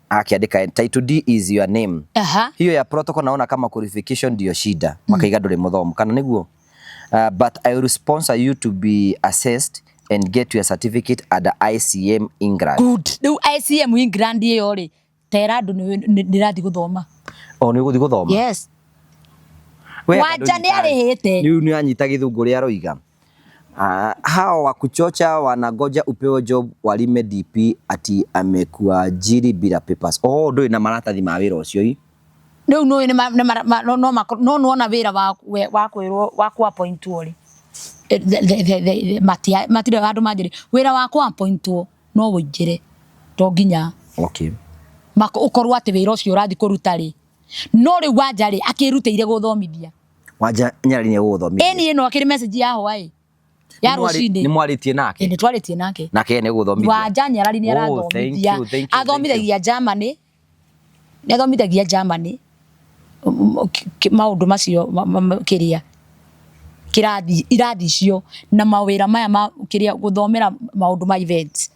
akiandika title D is your name hiyo ya protocol naona kama qualification ndio shida makaiga ndũrĩ mũthomo kana nĩguo but I will sponsor you to be assessed and get your certificate at the ICM England good rĩu ICM England ĩyo rĩ tera andũ nĩrathiĩ gũthoma nĩ ũgũthiĩ gũthoma yes Wanja nĩ arĩhĩte rĩu nĩ anyita gĩthũngũ rĩa roiga hao wa kuchocha wanangoja upewe job walime DP ati amekuajiri bila papers ndũrĩ na maratathi ma wĩra ũcio rĩu no ona wĩra wa kwĩrwo wa ku appointwo rĩ matirĩ andũ manjĩrĩ wĩra wa ku appointwo no wĩingĩre to nginya okay ũkorwo atĩ wĩra ũcio ũrathiĩ kũruta rĩ no ri Wanjari akirutĩire gũthomithia Wanja Nyari nĩ gũthomithia eni ĩno akĩrĩ message ya hwaĩ ya rũcinĩ nĩ mwarĩtie nake nĩ twarĩtie nake nĩ gũthomithia Wanja Nyarari nĩ arathomithia athomithagia Germany nĩ athomithagia Germany maũndũ macio kĩrĩa irathi icio na mawĩra maya kĩrĩa gũthomera maũndũ ma events.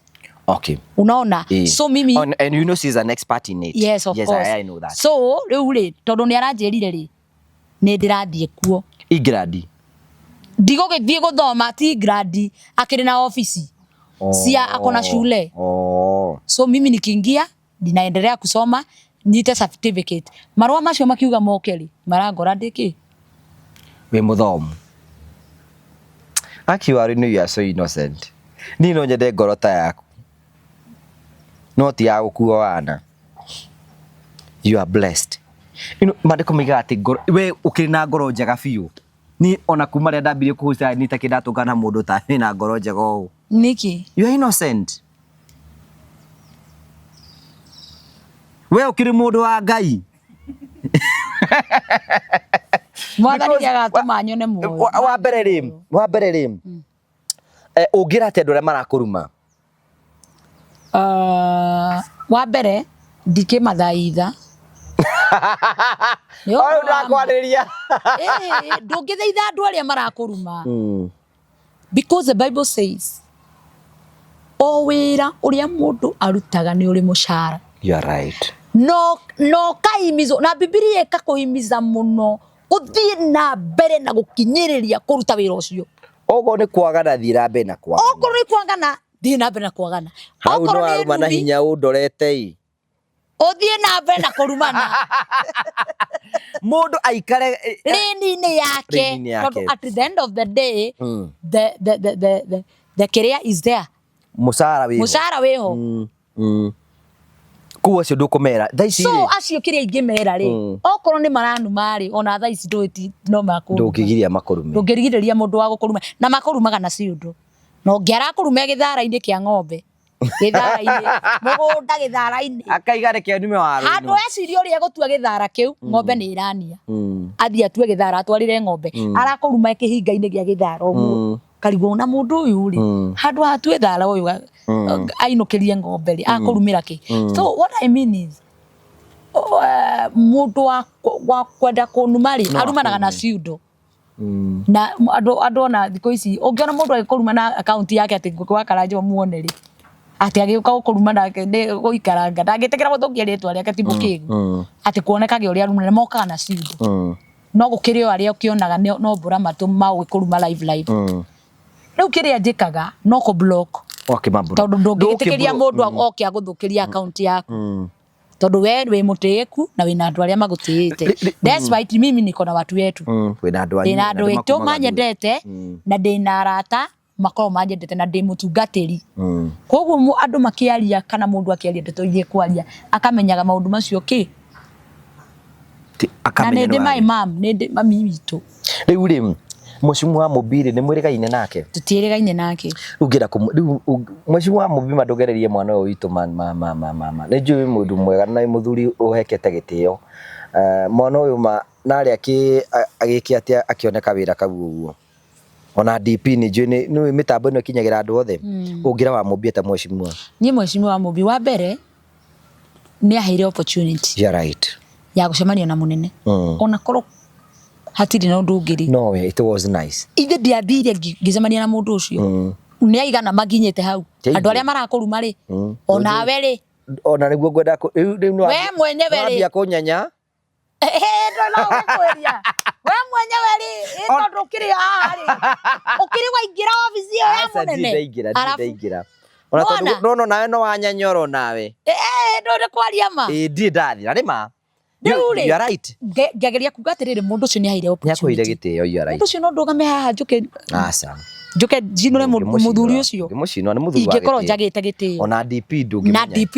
Okay. Unaona? So mimi and you know she's an expert in it. Yes, of course. I know that. So rĩu rĩ tondũ nĩ aranjĩrire rĩ nĩ ndĩrathiĩ kuo. Igradi. Ndigũgĩthiĩ gũthoma ti gradi akĩrĩ na ofisi. Cia akona shule. So mimi nikiingia ninaendelea kusoma nite certificate. Marũa macio makiuga mokeri marangora ndĩkĩ. We muthomu. Actually, you are so innocent. Ni no nyende ngorota yaku. No ti ya gũkua wana. You are blessed. Mandĩko miga atĩ we ũkĩrĩ na ngoro njega biũ. Ni ona kuma rĩa ndambirie kũhuca ni ta kĩndatũngana mũndũ ta na ngoro njega ũũ. Niki. You are innocent. We ũkĩrĩ mũndũ wa Ngai. Mwathani agatũma nyone muoyo. Wa mbere rĩ. Ũngĩra atĩ andũ arĩa marakũruma. Wa mbere ndikĩmathaitha. Oro ndakwarĩria. Ndũngĩthaitha andũ arĩa marakũruma. Because the Bible says o wĩra ũrĩa mũndũ arutaga nĩ ũrĩ mũcara. You are right. No kaimizo na Biblia ĩkakuhimiza mũno ũthiĩ na mbere na gũkinyĩrĩria kũruta wĩra ũcio. Ogo nĩ kwagana thira mbere na kwagana. Ogo nĩ kwagana thiĩ na mbere na kwagana. Hau no aruma na hinya ũndorete. Ũthiĩ na mbere na kũrumana. Mũndũ aikare rĩni-inĩ yake. Tondũ at the end of the day the career is there. Mũcara wĩho. Kuo cio ndũkũmera thaa ici so acio kĩrĩa ingĩmera rĩ okorwo nĩ maranuma rĩ ona thaa ici ndũĩti no makũruma ndũngĩgiria makũrume ndũngĩrigĩrĩria mũndũ wa gũkũruma na makũrumaga na ciũndũ no ngĩarakũrume gĩthara-inĩ kĩa ng'ombe gĩthara-inĩ mũgũnda gĩthara-inĩ akaiga reke nyume waru handũ eciria ũrĩa gũtua gĩthara kĩu ng'ombe nĩ irania athiĩ atue gĩthara atwarire ng'ombe arakũruma kĩhinga-inĩ gĩa gĩthara ũguo karigwo na mũndũ ũyũ rĩ handũ hatue thara ũyũ ainũkĩrie ng'ombe rĩ akũrumĩra kĩ so what I mean is mũndũ wa kwenda kũnuma rĩ arumanaga na ciũndũ na andũ ona thikũ ici ũngĩona mũndũ agĩkũruma na account yake atĩ ngũkũ wa Karanja muone rĩ atĩ agĩũka gũkũruma nake nĩ gũikaranga ndangĩtĩkĩra gũthũkia rĩtwa rĩake ti mũkĩgu atĩ kuonekage ũrĩa arumana mokaga na ciũndũ no gũkĩrĩ o arĩa ũkĩonaga no mbũra matũ ma gũkũruma live rĩu kĩrĩa njĩkaga no kũ block tondũ ndũngĩtĩkĩria mũndũ oke agũthũkĩria account yaku tondũ we wĩ mũtĩĩku na wĩna andũ arĩa magũtĩĩte despite mimi niko na watu wetu wĩna andũ aitũ manyendete na ndĩna arata makorwo manyendete na ndĩ mũtungatĩri koguo andũ makĩaria kana mũndũ akĩaria ndeto iria kwaria akamenyaga maũndũ macio kĩ na nĩ ndĩ my mom nĩ ndĩ mami witũ rĩu rĩ Mheshimiwa wa Mũmbi nĩ mwĩrĩgaine nake tũtiĩrĩgaine nake ũngĩra Mheshimiwa wa Mũmbi mandũgererie mwana ũyũ witũ nĩ njũĩ mũndũ mwega na mũthuri ũhekete gĩtĩo mwana ũyũ narĩ agĩkia atĩa akĩoneka wĩra kau ũguo ona DP nĩ njũĩ nĩ mĩtambo ĩno ĩkinyagĩra andũ othe ũngĩra wa Mũmbi ta Mheshimiwa niĩ Mheshimiwa wa Mũmbi wa mbere nĩ aheire opportunity you're right ya gũcemania na mũnene ona korwo hatiri na ũndũ ũngĩri no it was nice ithe ndiathire ngĩcemania na mũndũ ũcio nĩ aigana maginyĩte hau andũ arĩa marakũruma rĩ ona we rĩ ona nĩguo ngwenda we mwenyewe rĩ wambia kũnyanya no gũkwĩria we mwenyewe rĩ tondũ ũkĩrĩ haha rĩ ũkĩrĩ waingĩra obici ĩyo ya mũnene ndaingĩra ona tondũ nawe no wanyanyoro nawe ndũrĩ kwaria ma ndiĩ ndathira nĩ ma you are right ngĩageria kuga atĩrĩrĩ mũndũ ũcio nĩ aheire opportunity nĩ gĩtĩo you are right mũndũ ũcio no ndũgame haha njũke njinũre mũthuri ũcio mũcinwo nĩ mũthuri wa ingĩkorwo njagĩte gĩtĩo ona DP ndũngĩmenya na DP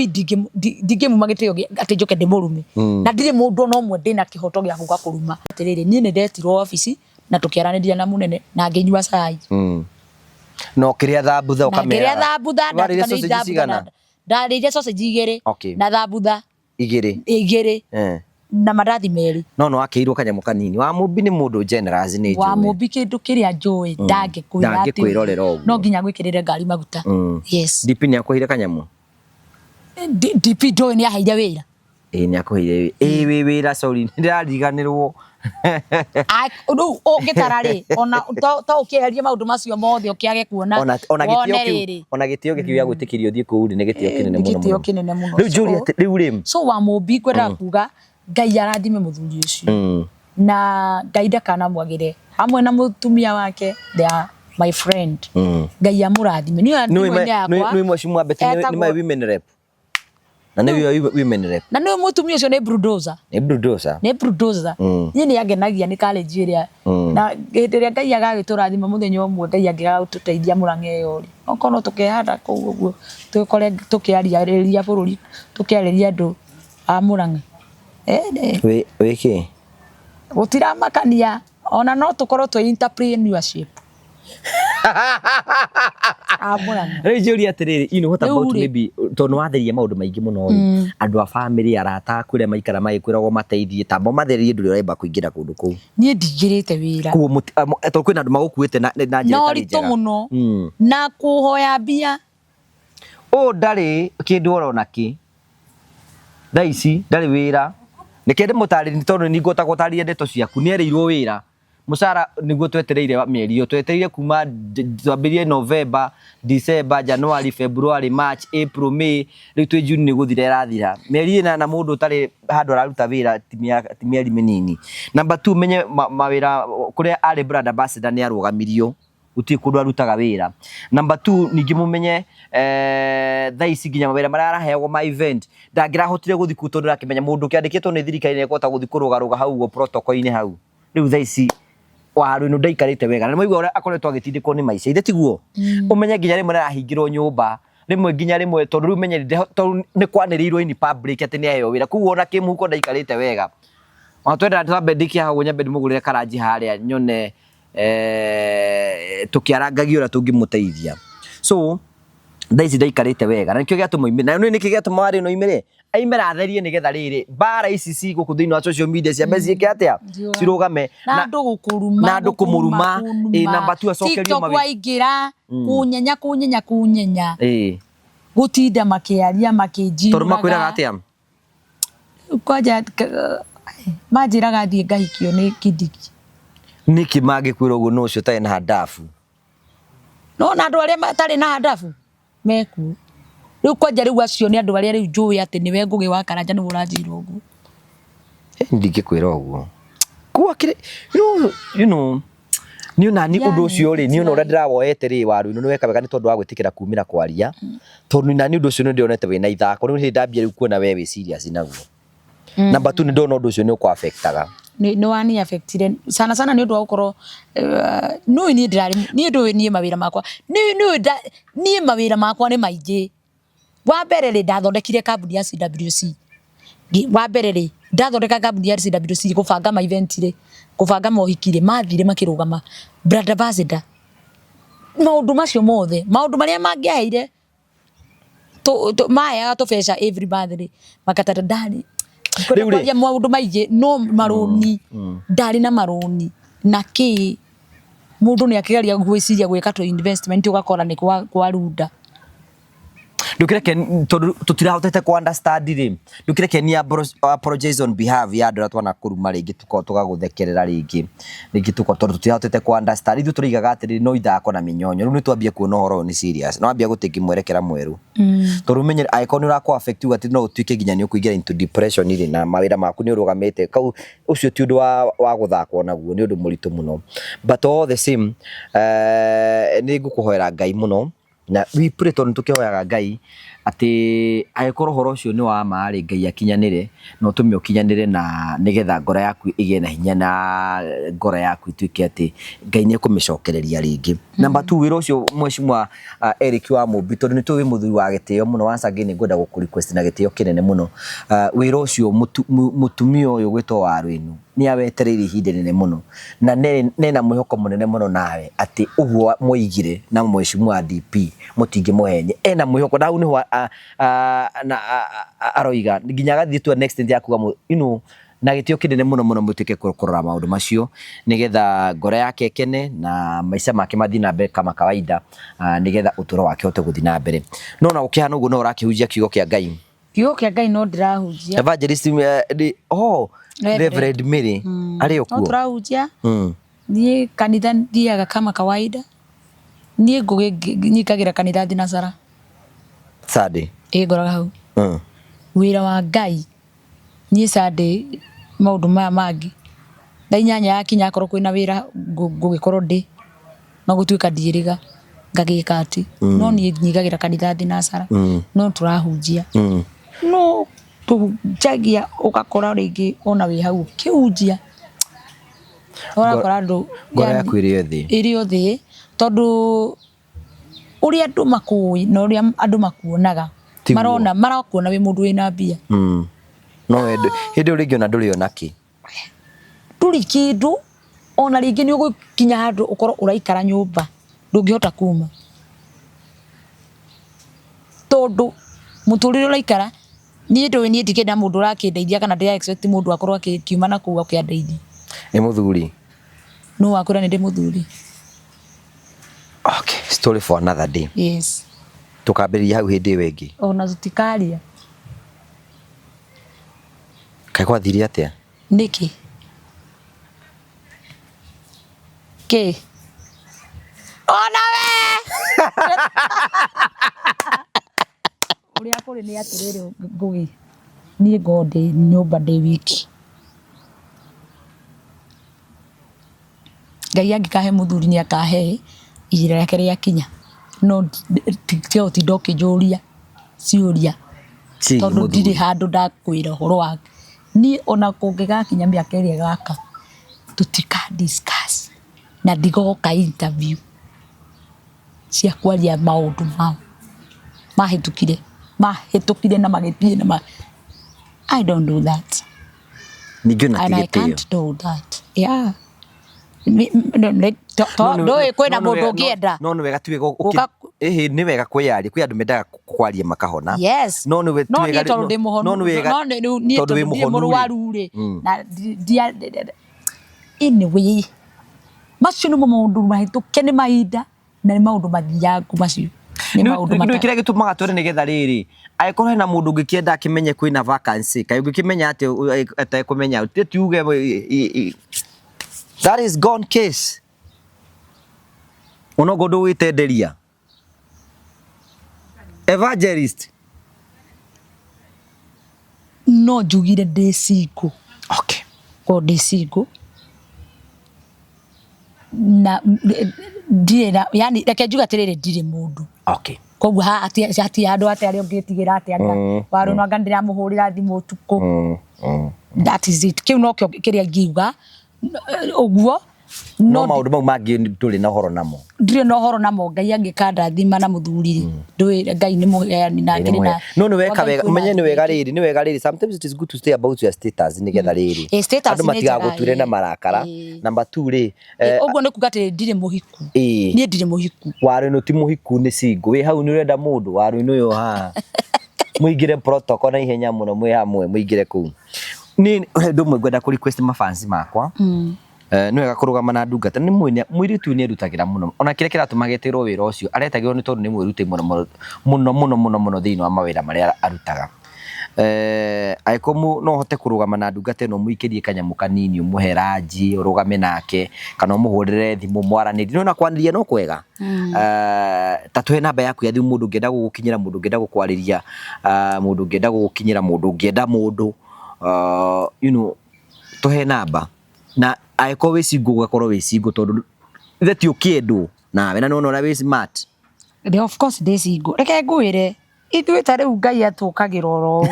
ndingĩmuma gĩtĩo atĩ njũke ndĩmũrume na ndirĩ mũndũ no ũmwe ndĩna kĩhoto gĩa gũka kũruma atĩrĩrĩ niĩ nĩ ndetirwo obici na tũkĩaranĩria na mũnene na ngĩnyua cai no kĩrĩa thambutha ũkamera kĩrĩa thambutha ndarĩire sausage igĩrĩ na thambutha igĩrĩ na marathi meri no akeirwo kanyamu kanini wa Mumbi ni mundu generous ni njui wa Mumbi kindu kiria njui ndangikwirorera uguo no nginya gwikirire ngari maguta yes DP ni akuhire kanyamu DP njui ni aheire wira ni akuhire wira sorry ndirariganirwo Gitarari ona to ukieheria maundu macio mothe ukiage kuona ona gitio gikibia gwitikirio thie kuu ni gitio kinene muno riu Julia riu rim so wa Mumbi kwenda kuga Ngai arathime muthuri ucio na Ngai ndakana mwagire hamwe na mutumia wake they are my friend Ngai amurathime ni mwene yakwa ni mwashimwa beti ni my women rep na ni women rep na ni mutumia ucio ni bulldozer ni agenagia ni college area na gitiria Ngai agagiturathima muthenya umwe Ngai agigatuteithia Murang'a yo ri okono tukehanda kuu uguo tukore tukiariria bururi tukiariria andu a Murang'a wiki gutira makania ona no tukorwo tu entrepreneurship Rĩu Julia atiriri you know what about maybe tondu watheria maundu maingi muno andu a family arata kure maikara magikwiragwo mateithie tambo matherie ndu uremba kuingira kundu kuu nie ndigirite wira kuo to kwina andu magukuite na njira tari njega no muno na kuhoya mbia ndari kindu orona ki thaici ndari wira nikende mutariri tondu ni ngota gutaria ndeto ciaku ni erirwo wira musara niguo twetereire mieri yo twetereire kuma twambirie November December January February March April May riu twi June ni guthira irathira mieri na mundu utari handu araruta wira mieri minini. Number 2 menye mawira kuria ari brand ambassador ni arugamirio uti kundu arutaga wira. Number 2 ningi mumenye thaici nginya mawira maria araheagwo ma event ndangirahotire guthi kutondu rakimenya mundu kiandikitwo ni thirikari ni ekota guthi kurugaruga hau go protocol-ini hau riu thaici waru no ndaikarite wega na maigua ora akoretwo agitindikwo ni maica ithe tiguo umenye nginya rimwe arahingirwo nyumba rimwe nginya rimwe tondu riu menye ni kwaniriirwo in public ati ni ayo wira kuo ona kimuhuko ndaikarite wega twenda twambe ndikia hau nyambe ndimugurire karaji haria nyone tukiarangagio ora tungimuteithia so thaici ndaikarite wega na nikio giatuma imira na nikio giatuma ari no imire aimera atherie nigetha riri bara ici ci guku thiini wa social media cia meci ke atia cirugame na andu gukuruma na andu kumuruma namba 2 acokerio mawe waingira kunyenya gutinda makiaria makijira tondu makwiraga atia kwaja majiraga thie ngahikio ni Kidiki niki magikwira uguo no cio tai na hadafu no na andu aria matari na hadafu meku riu kwanja riu acio ni andu aria riu njui ati niwe ngugi wa Karanja ni uranjira uguo ndingikwira uguo kuwa kire you know ni una ni undu ucio ri ni una ura ndirawoete ri waru ni weka wega ni tondu wa gwitikira kumira kwaria tondu na ni undu ucio ni ndionete wina ithako riu ni ndambia riu kuona we serious naguo number 2 ni ndona undu ucio ni uko affectaga ni wani affectire sana ni undu wa gukorwo no ni ndirari ni undu ni mawira makwa ni mawira makwa ni maingi wa mbere ri ndathondekire kambuni ya CWC wa mbere ri ndathondeka kambuni ya CWC kubanga ma event ri kubanga mohikire mathire makirugama brand ambassador maundu macio mothe maundu maria mangiaire to maya to fesha every birthday makatata ndari kwa maundu maige no maroni ndari na maroni na ki mundu ni akigeria gwiciria gwika to investment ugakora ni kwa runda ndukireke tutirahotete ku understand ri ndukireke ni apologize on behalf ya andu atwana kuruma ringi tugaguthekerera ringi tuko tondu tutirahotete ku understand ithu turigaga atiri no ithako na minyonyo riu ni twambie kuona horo ni serious no ambia gutiki mwerekera mweru tondu menye icon urako affect you ati no utuike nginya ni ukuingira into depression iri na mawira maku ni urugamite kau ucio ti undu wa guthako naguo ni undu muritu muno but all the same ni ngukuhoera Ngai muno na we pray tondu tukihoyaga Ngai ati agikorwo horo ucio ni wa maari Ngai akinyanire no tumi ukinyanire na nigetha ngoro yaku igie na hinya na ngoro yaku ituike ati Ngai ni kumicokereria ringi. Number 2 wira ucio mweshimwa Eric wa Mumbi tondu ni tuwi muthuri wa gitio muno once again ngwenda guku request na gitio kinene muno wira ucio mutumia uyu gwitwo Waruinu ni awetereire ihinda nene muno na nena mwihoko munene muno nawe ati uguo muigire na mweshimwa DP mutingi muhenye ena mwihoko dau ni na aroiga nginya gathie tu next ndi akuga you know na gitio kinene muno muno mutike kurora maundu macio nigetha ngoro yake ikene na maica make mathi na mbere kama kawaida nigetha uturo wake hote guthi na mbere no na ukihana uguo no urakihujia kiugo kia Ngai no ndirahujia Evangelist Reverend Mary ari okuo no turahujia ni kanitha ndiaga kama kawaida ni nyikagira kanitha thinacara Sunday ngoraga hau wira wa Ngai ni Sunday maundu maya mangi thaa 8 yakinya akorwo kwina wira ngugikorwo ndi no gutuika ndiiriga ngagika ati no ni nyikagira kanitha thinacara no turahujia no tujagia ukakora ringi ona wi hau kiujia orakora ngora yaku irio thi tondu uria andu makui na uria andu makuonaga marakuona wi mundu wina mbia no hindi uri ngiona nduri ona ki nduri kindu ona ringi ni ugukinya handu ukorwo uraikara nyumba ndungihota kuma tondu muturire uraikara ni ndikenda mundu rakindeithia kana ndi expect mundu akorwo akiuma na kuwa kiandeithia ni muthuri no akwira ni ndi muthuri. Okay, story for another day. Yes. Tukambiria hau hindi wengi. Ona tutikaria. Kai kwathiri atia? Niki. Ke. Ona we. Uri akuri ni atiriri ngugi. Ni ngode nyumba ndi wiki. Ngai angikahe muthuri ni akahe ijira yake ria kinya no tio ti ndoki juria ciuria tondu ndiri handu ndakwira horo wake ni ona kungigakinya miaka ria gaka tutika discuss na ndigoka interview cia kwaria maundu mau mahitukire na magithie na I don't do that. And I can't do that. Yeah. No kwena mundu ngienda no ni wega tuwe ni wega kwiyaria kwi andu mendaga kwaria makahona no ni wega no ni wega tondu wi muhonu ri na anyway macio ni maundu mahituke ni mahinda na ni maundu mathiangu macio ni maundu ndu kire gitumaga twere nigetha riri aikorwo na mundu ngikienda akimenye kwina vacancy kai ngikimenya ati atakumenya tiuge that is gone case. Uno godo witenderia. Evangelist. No jugire desigo. Okay. Ko desigo. Na dire yani reke juga terere dire mundu. Okay. Koguo ati andu ati ari ongitigira ati anga waru no ngandira muhurira thimu tuko. That is it. Kiu no kyo kiria ngiuga. Oguo no maundu mau mangi nduri na horo namo ndire no horo namo Ngai angikanda thima na muthuri ndui Ngai ni muheani na ngiri na no ni weka wega umenye ni wega riri sometimes it is good to stay about your status nigetha riri andu matiga guture na marakara number 2 ri oguo ni kugate ndire muhiku ni ndire muhiku waru no ti muhiku ni singo wi hau ni urenda mundu waru ni uyo ha muigire protocol na ihenya muno mwi hamwe muigire ku ni ndumwe ngwenda ku request mafansi makwa no wega kurugama na ndungata ni mwiritu ni erutagira muno ona kire kiratumagetirwo wira ucio aretagirwo ni tondu ni mwiruti muno thiini wa mawira maria arutaga aikomu no hote kurugama na ndungata no muikirie kanyamu kanini umuheraji urugame nake kana umuhurire thimu mwaraniri no na kwaniria no kwega tatuhe namba yaku ya thimu mundu ngenda gugukinyira mundu ngenda gukwariria mundu ngenda gugukinyira mundu ngenda mundu you know tuhe namba na aiko wicingu ugakorwo wicingu tondu theti ukiendu nawe na no we smart of course decingu reke ngwire ithuĩ ta rĩu Ngai atukagira oro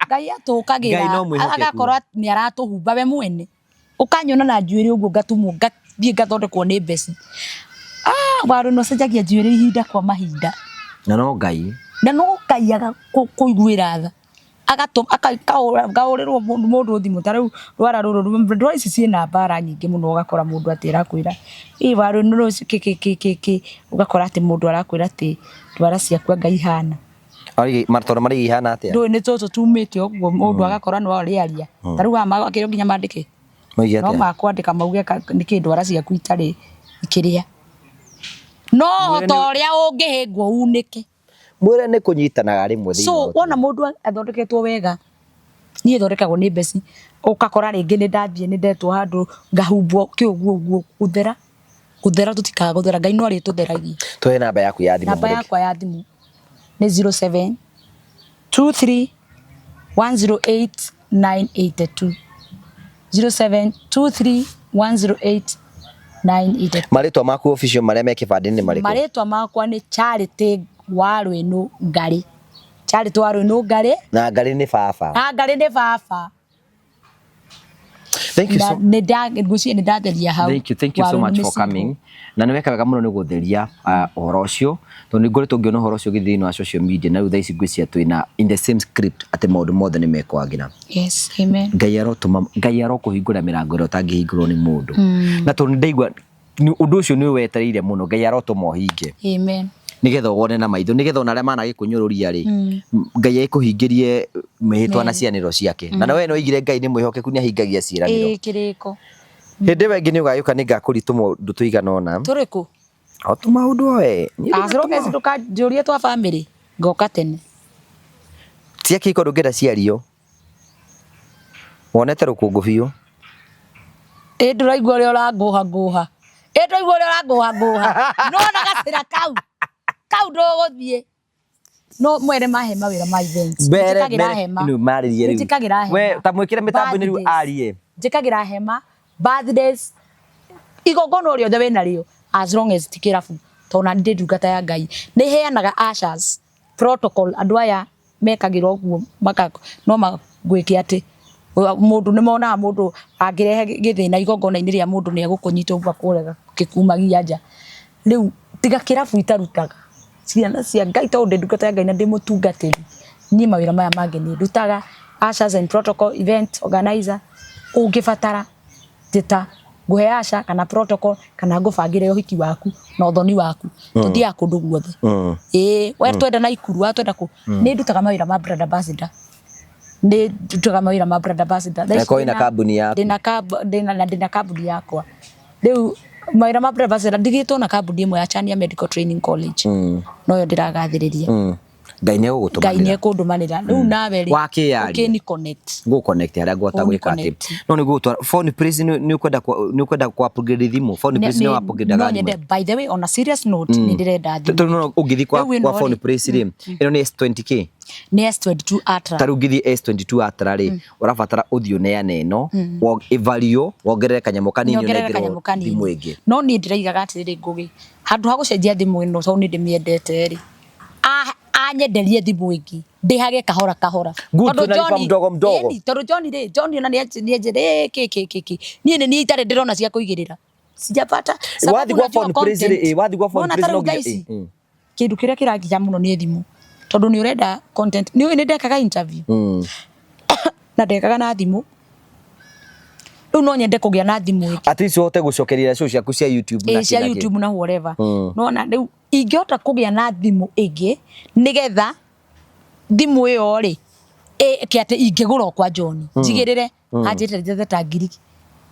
Ngai atukagira agakorwo ni aratuhumba we mwene ukanyona na njuĩrĩ ũguo ngatumwo ngathiĩ ngathondekwo nĩ mbeci waru no cenjagia njuĩrĩ ihinda kwa mahinda na no Ngai agakuiguĩra tha akaurĩrwo mundu thimu ta riu rwara ruru ndwa ici ciina mbara nyingi muno ugakora mundu atira kwira waru no kiki ugakora ati mundu arakwira ati ndwara ciaku Ngai hana Ari martora mari ihana atia. Ndå nä tå tå tumä te å guo må ndå agakora no arä aria ta rä u akä nginya mandä kä no makwandä ka mauge nä kä ndwara ciaku itarä ikä rä a no ta å rä a å ngä hä ngwo unä ke mwä nä kå nyitanaga rä mwe so wona må ndå athondeketwo wega niä thondekagwo nä mbeci å kakora rä ngä nä ndathiä nä ndetwo handå ngahumbwo kä å guo guo gå thera tå tikaga gå thera Ngai no arä tå theragia tå he namba yaku ya thimå namba yakwa ya thimå nä 07 23 108 982 07 23 108 982 marĩtwa maku official marĩa me kĩbandĩ-inĩ marĩkũ marĩtwa makwa nĩ Charity Warũinũ Ngari Charity Warũinũ Ngari na Ngari nĩ baba Ngari nĩ baba. Thank you so Thank you so much for coming. Na nĩ wekaga mũno nĩ gũtheria ũhoro ũcio tondũ nĩ ngoretwo ngĩona ũhoro ũcio gĩthĩinĩ wa social media na rĩu thaa ici ngwĩciria twĩna in the same script atĩ maũndũ mothe nĩ mekwagĩra. Yes, amen. Ngai arokũhingũra mĩrango ĩrĩa ũtangĩhingũrwo nĩ mũndũ. Na tondũ ndaigua ũndũ ũcio nĩ wetereire mũno Ngai arotũma ũhinge. Amen. Nigetha wone na maitho nigetha ona arĩa managĩkũnyũrũria rĩ Ngai ekũhingĩrie mĩhĩtwa na cianĩro ciake na nawe no igire Ngai nĩ mwĩhokeku nĩ ahingagia ciĩranĩro kĩrĩko hĩndĩ we ngĩ nĩ ũgayũka nĩ ngakũritũma ũndũ tũigana ũna tũrĩkũ o tũmaũndũ we acroke ndũkanjũrie twa family ngoka tene cia kĩko ndũngĩenda ciario wonete rũkũngũ biũ ndũraigua ũrĩa ũrangũha ndũraigua ũrĩa ũrangũha no na gacĩra kau ndũgũthiĩ no mwere mahe mawĩra ma events njĩkagĩra hema njĩkagĩra hema we ta mwĩkĩre mĩtambo-inĩ rĩu arie njĩkagĩra hema birthdays igongona o rĩothe wĩna rĩo as long as ti kĩrabu tondũ na ndĩ ndungata ya Ngai nĩ heanaga ushers protocol andũ aya mekagĩra ũguo no magwĩke atĩ mũndũ nĩ monaga mũndũ angĩrehe gĩthĩna igongona-inĩ rĩa mũndũ nĩ egũkũnyita ũguo akũrega gĩkumagia nja rĩu tiga kĩrabu itarutaga ciana cia Ngai tondũ ndĩ ndungata ya Ngai na ndĩ mũtungatĩri niĩ mawĩra maya mangĩ nĩ ndutaga ushers and protocol event organizer ũngĩbatara njĩta ngũhe asha kana protocol kana ngũbangĩre ũhiki waku na ũthoni waku tũthiaga kũndũ guothe we twenda na ikuru twenda kũ nĩ ndutaga mawĩra ma brand ambassador nĩ ndutaga mawĩra ma brand ambassador na kambuni yaku ndĩna kambuni yakwa rĩu mawĩra ma brand ambassador ndigĩtwo na kambuni ĩmwe ya Chania Medical Training College noyo ndĩragathĩrĩria Ngai nĩ ekũndũmanĩra rĩu nawe rĩ ũkĩni connect harĩa ngwata gwĩka atĩ no nĩ gũtwara phone praise nĩ ũkwenda kwa upgrade thimũ phone praise nĩ upgrade thimũ by the way on a serious note nĩ ndĩrenda thimũ tondũ ũngĩthiĩ kwa phone praise rĩ ĩno nĩ S20K nĩ S22 Ultra ta rĩu ũngĩthiĩ S22 Ultra rĩ ũrabatara ũthiĩ ũneane ĩno value wongerere kanyamũ kanini ũnengerwo thimũ ĩngĩ no niĩ ndĩraigaga atĩrĩrĩ Ngũgĩ handũ ha gũcenjia thimũ ĩno tondũ nĩ ndĩmĩendete rĩ anyenderie thimũ ĩngĩ ndĩhage kahora tondũ John ona nĩenjere kĩkĩ niĩ nĩ niĩ itarĩ ndĩrona cia kũigĩrĩra sijapata wathi gwa phone praise no kĩndũ kĩrĩa kĩrangiya mũno nĩ thimũ tondũ nĩ ũrenda content nĩ ndekaga interview na ndekaga na thimũ rĩu no nyende kũgĩa na thimũ ĩngĩ at least ũhote gũcokeria show ciaku cia YouTube na cia YouTube na whatever no na rĩu ingĩhota kũgĩa na thimũ ĩngĩ nĩgetha thimũ ĩyo rĩ kĩate ingĩgũra kwa John njigĩrĩre anjĩte ta ngiri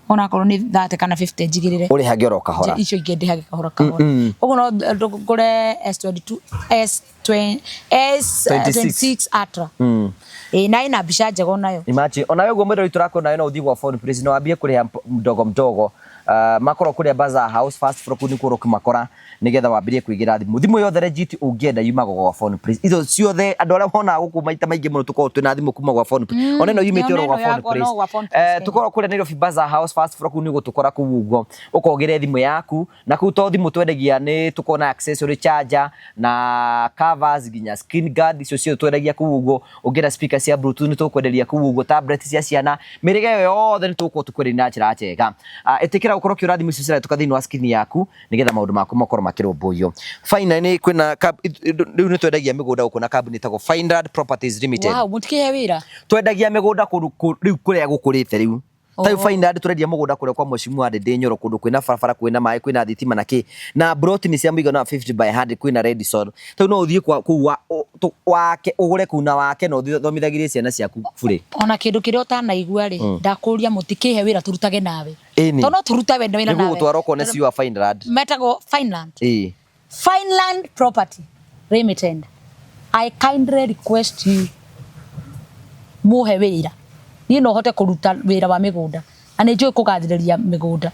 ona korwo nĩ 30 kana 50 njigĩrĩre ũrĩhage oro kahora icio ingĩ ndĩhage kahora ũguo no ngũre S26 Ultra na ina mbica njega nayo imagine ona wewe mwendo itũrakwo nayo no uthi gwa phone praise no wambie kũrĩha mdogo makoro kũrĩa Bazaar House fast floor kuni kũrũka makora nigetha wambirie kũigĩra thimũ yothe legit ũngĩenda yumaga gwa phone praise izo ciothe andũ arĩa monaga gũkũ maita maingĩ mũno tũkorwo twĩna thimũ kuma gwa phone praise ona ĩno yumĩte oro gwa phone praise tũkorwo kũrĩa Nairobi Bazaar House fast floor kuni gũtũkora kũu ũguo ũkogĩre thimũ yaku na kũu to thimũ twendagia nĩ tũkorwo na accessory charger na covers nginya screen guard icio cio twendagia kũu ũguo ũngĩenda speaker cia bluetooth nĩ tũkwenderia kũu ũguo tablet cia ciana mĩrĩga ĩyo yothe nĩ tũkorwo tũkwenderia na njĩra njega ĩtĩkĩra gũkorwo kĩũra thimũ icio ciratũka thĩinĩ wa screen yaku nigetha maũndũ maku makorwo makĩrũmbũiyo finally kwĩna rĩu nĩ twendagia mĩgũnda gũkũ na kambuni ĩtagwo Finrad Properties Limited wow mũtikĩhe wĩra twendagia mĩgũnda rĩu kũrĩa gũkũrĩte rĩu tayo Finland turendia mugunda kuria kwa mheshimiwa Ndindi Nyoro kundu kwina barabara kwina mai kwina thitima na ki na broti ni cia muigana 50 by 100 kwina Redison tayo no uthie kwa ku wake ugure kuna wake no thomithagirie ciana ciaku bure ona kindu kiria utanaigua ri ndakuria mutikihe wira turutage nawe tono turuta wenda wina nawe nigu twaro kone si wa Finland metago Finland Finland Property Limited I kindly request you muhe wira ni no hote kuruta wira wa migunda ani njui kugathiriria migunda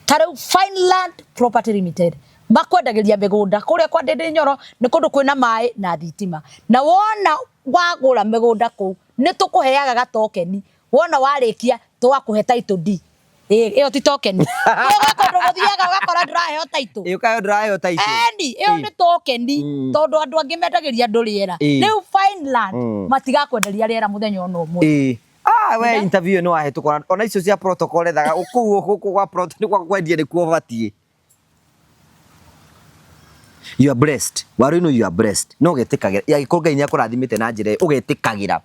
tarau Finland Property Limited makwendagiria migunda kuria kwa Ndindi Nyoro ni kundu kwina mai na thitima na wona wagura migunda ku ni tukuheaga gatokeni wona warikia tugakuhe title D iyo ti tokeni ugakorwo guthiaga ugakora nduraheo title iyo kayo nduraheo title endi iyo ni tokeni tondu andu angi mendagiria nduriera riu Finland matigakwenderia riera muthenya ono umwe we interview no ahetukona ona icio cia protocol ethaga ukuo kwa protocol ni kwa kwendie ni kuo batie you are blessed waru ino you are blessed no getikagira ya gikorga inya kurathimite na njire ugetikagira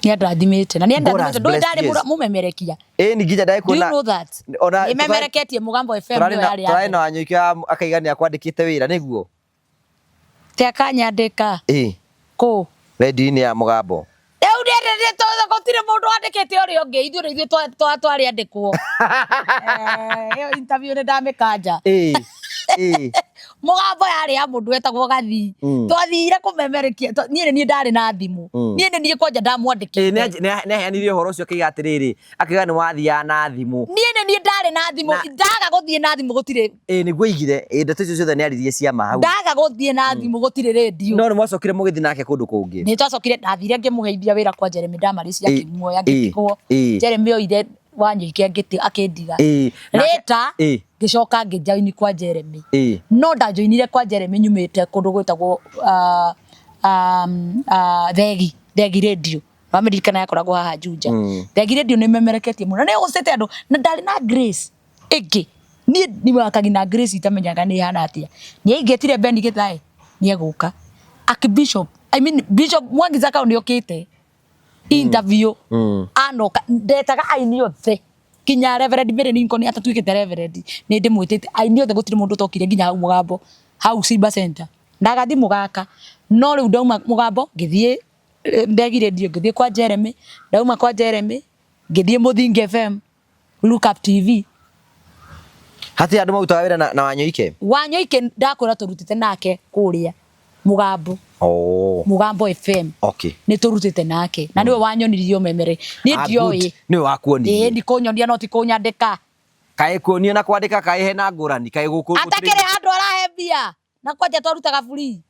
ni ndathimite na ni ndathimite ndo ndari mumemerekia ni ngija ndai kuona you know that ona imemereketie Mugambo FM yo yari trai na wanyoikia akaigani akwandikite wira niguo te akanyandika ko ready ni ya Mugambo ndende to gotire mundu andikite uri ungi ithuĩ twari andikwo iyo interview ni ndamikanja Mugambo yari ya mundu wetagwo Gathii twathire kumemerekia nie ndari na thimu nie kwanja ndamwandikite ne heanirie horo ucio kiga atiriri akiga ni wathia na thimu nie ndari na thimu ndaga guthie na thimu gutire niguo igire ndeto icio ciothe ni aririe cia ma hau ndaga guthie na thimu gutire radio no ni mwacokire mugithi nake kundu kungi ni twacokire ndathire ngimuheithia wira kwa Jeremy Damarisi akimwoya ngikwo Jeremy oire wanyoike ngiti akendiga leta ngicoka ngijoini kwa Jeremy no ndajoinire kwa Jeremy nyumite kundu gwitagwo Thegi radio America na yakoragwo haha Juja Thegi radio ni memereketie muno ni ucete andu na ndari na Grace igi ni wakagi na Grace itamenyaga ni hana atia ni ingetire bendi githai ni eguka Archbishop Bishop Mwangi Zaka ndio kite interview anoka ndetaga aini othe kinya Reverend Mary Lincoln atatuikite Reverend ni ndimwitite aini othe gutire mundu tokire nginya hau Mugambo hau Simba Center ndagathi mugaka no riu ndauma Mugambo ngithie Ndegi radio ngithie kwa Jeremy ndauma kwa Jeremy ngithie Muthingi FM Look Up TV hati andu mautaga wira na Wanyoike ndakora turutite nake kuria Mugambo Mugambo FM ni turutite nake na niwe wanyonirio memere ni ndioi ni wakuoni ni kunyonia no ti kunyandika kai kuonio na kwandika kai he na ngurani kai guku atakire handu arahebia na kwanja twarutaga free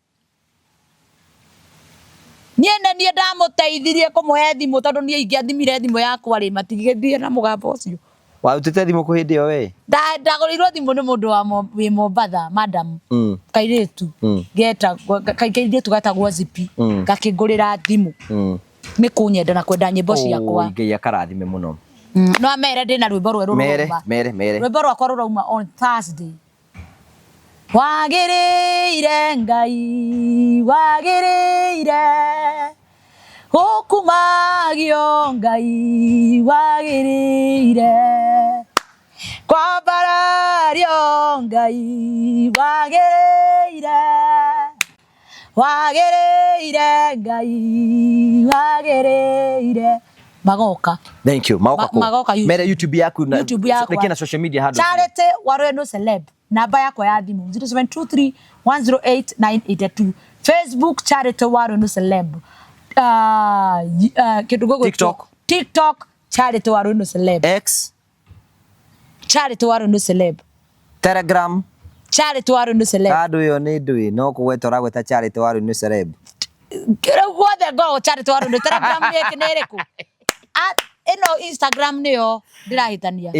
nie ndamuteithirie kumuhe thimu tondu nie ingiathimire thimu yakwa ri matigithie na Mugambo ucio warutite thimu ku hindi yo we ndagorirwo thimu ni mundu wa wi Mombatha madam kairitu geta kairitu gatagwo Zipi gakingurira thimu ni kunyenda na kwenda nyimbo ciakwa ngai akarathime muno no amere ndina rwimbo rweru mere rwimbo rwakwa rurauma on Thursday wagiriire ngai wagiriire gukumagio ngai wagiriire kwambarario ngai wagiriire ngai wagiriire magoka thank you magoka mere YouTube yaku na kina social media handle Charity Waruenu Celeb namba yakwa ya thimu 0723108982 Facebook Charity Waruenu Celeb TikTok Charity Waruenu Celeb X Charity Waruenu Celeb Telegram Charity Waruenu Celeb kadu yo ni ndui no kugwetora gweta Charity Waruenu Celeb kira gwothe go Charity Waruenu Telegram ni kineriku ino Instagram niyo ndirahitania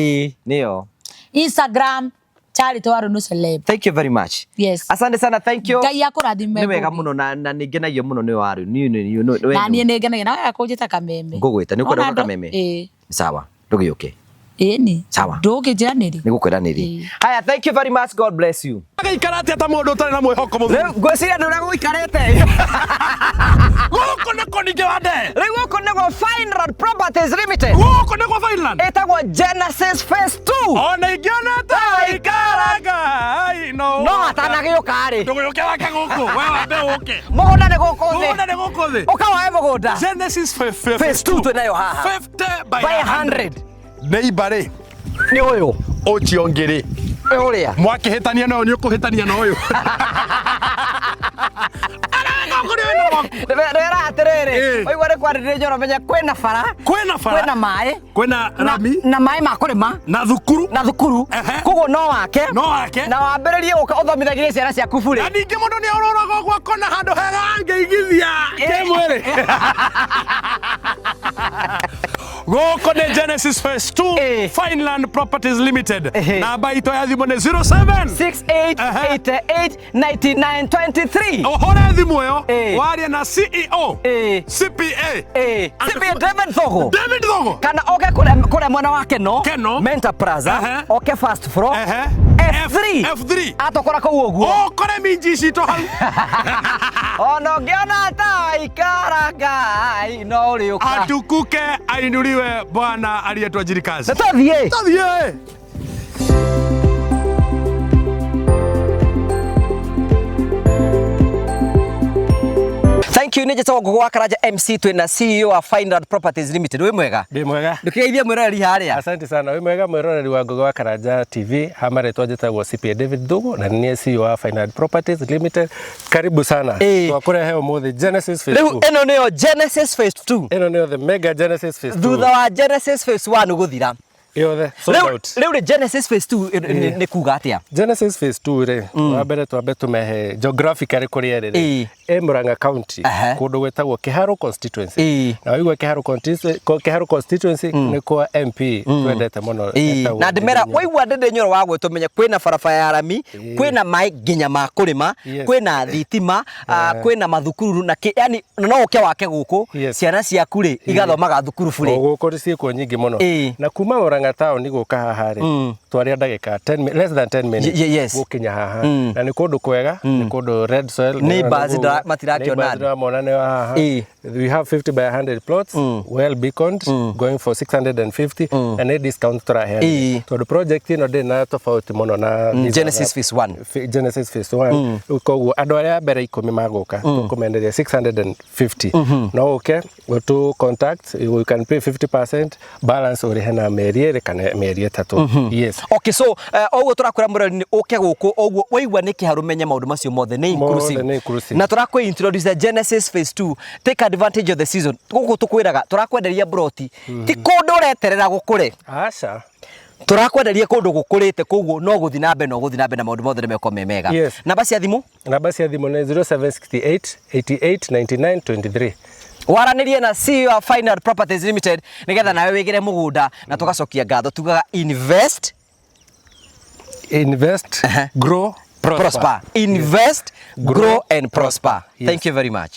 niyo Instagram Charity Waruenu Celeb. Thank you very much. Yes. Asante sana, thank you. Ngai akurathime. Ni wega muno na ningenagio muno ni waru. Ni na ni ningenagia na yakujita kameme. Ngugwita ni kwenda kameme. Sawa. Ndugioke. Eni. Sawa. Ndoge janiri. Nigukwira niri. Haya, thank you very much. God bless you. Gaikarate ata mundu utari na mwihoko muthu. Riu ngwiciria ndu uria guikarite. Guku niko ninge wande. Riu guku niguo Fineland Properties Limited. Guku niko Fineland. Itagwo Genesis Phase 2. Ona ingiona ta ikaraga. Ai no. No atanagiuka ri. Nduguyuke wake guku. We wambe uke. Mugunda ni guku thi. Mugunda ni guku thi. Ukawae mugunda. Genesis Phase 2 twenayo haha. 50 by 100. Neighbor Ni uyu. Ochiongiri. Uria. Mwakihitania no ni ukuhitania no uyu. Ndera atiriri. Oigwa ni kwarĩrĩria njoro menya kwĩna bara. Kwĩna maĩ. Kwĩna rami. Na maĩ ma kũrĩma. Na thukuru. Koguo no wake. Na wambĩrĩrie gũka ũthomithagĩrie ciana ciaku bure. Na ningĩ mũndũ nĩ aũrũraga gwako na handũ hega angĩigithia kĩmwĩrĩ. Gũkũ nĩ Genesis Phase 2 Fineland Properties Limited. Namba itũ ya thimũ nĩ 0768889923. Ũhũre thimũ ĩyo warie na CEO CPA David Thogo. Kana oke kũrĩa mwena wa Keno Mentor Plaza, oke first floor F3 atokora kũu ũguo ũkore minji citũ hau. Ona ũngĩona ta ikaraga no ũrĩũka atukuke ainuliwe Bwana aliyetuajiri kazi. Tuthiĩ. Thank you. Nije tawo Ngũgĩ wa Karanja MC twina CEO wa Fineland Properties Limited. Wi mwega? Ndi mwega. Ndukigeithia mwiroreri haria. Asante sana. Wi mwega mwiroreri wa Ngũgĩ wa Karanja TV. Hamaretwa njĩtagwo CPA David Thogo na nĩ CEO wa Fineland Properties Limited. Karibu sana. Twakurehe ũmũthĩ Genesis Phase 2. Rĩu ĩno nĩyo Genesis Phase 2. Ĩno nĩyo the mega Genesis Phase 2. Thutha wa Genesis Phase 1 gũthira. Yothe sold out. Rĩu Genesis Phase 2 nĩ kuga atĩa? Genesis Phase 2 ri wa mbere twambe tumehe geographically kuria riri Murang'a County kundu gwetagwo Kiharo constituency na wigwa Kiharo constituency nĩ kwa MP twendete muno na ndimera waigua ndende nyoro wa gwetwo menye kwĩna barabara ya rami kwĩna maĩ nginya ma kũrĩma kwĩna thitima kwĩna mathukuru na yani no uke wake gũkũ ciana ciaku ri igathomaga thukuru bure gũkũ ciĩkuo nyingĩ muno na kuma Murang'a town gũka haha ri twaria ndagĩka 10 less than 10 minutes gũkinya haha na nĩ kũndũ kwega nĩ kũndũ red soil neighbors matirakiona we have 50 by 100 plots well beaconed going for 650 and a discount turaheana tondũ project ĩno ndĩ na tofauti muno na Genesis Phase 1 Genesis Phase 1 koguo andũ arĩa mbere 10 magoka tũkũmenderia 650 no okay to contact you can pay 50% balance ũrĩhe na mĩeri ĩrĩ kana mĩeri ĩtatũ yes okay so oguo turakwĩra mũrori nĩ ũke gũkũ oguo waigua nĩ kĩharu menye maũndũ macio mothe nĩ inclusive na turakwe introduce Genesis Phase 2 take advantage of the season gũkũ tũkwĩraga turakwenderia broti ti kũndũ ũreterera gũkũre aca turakwenderia kũndũ gũkũrĩte koguo no gũthi na mbere na maũndũ mothe nĩmeko memega namba cia thimũ nĩ 0768 88 99 23 waranĩrie na CEO wa Fineland Properties Limited nigetha nawe wĩgĩre mũgũnda na tugacokia ngatho tugaga invest grow prosper invest grow and prosper thank you very much.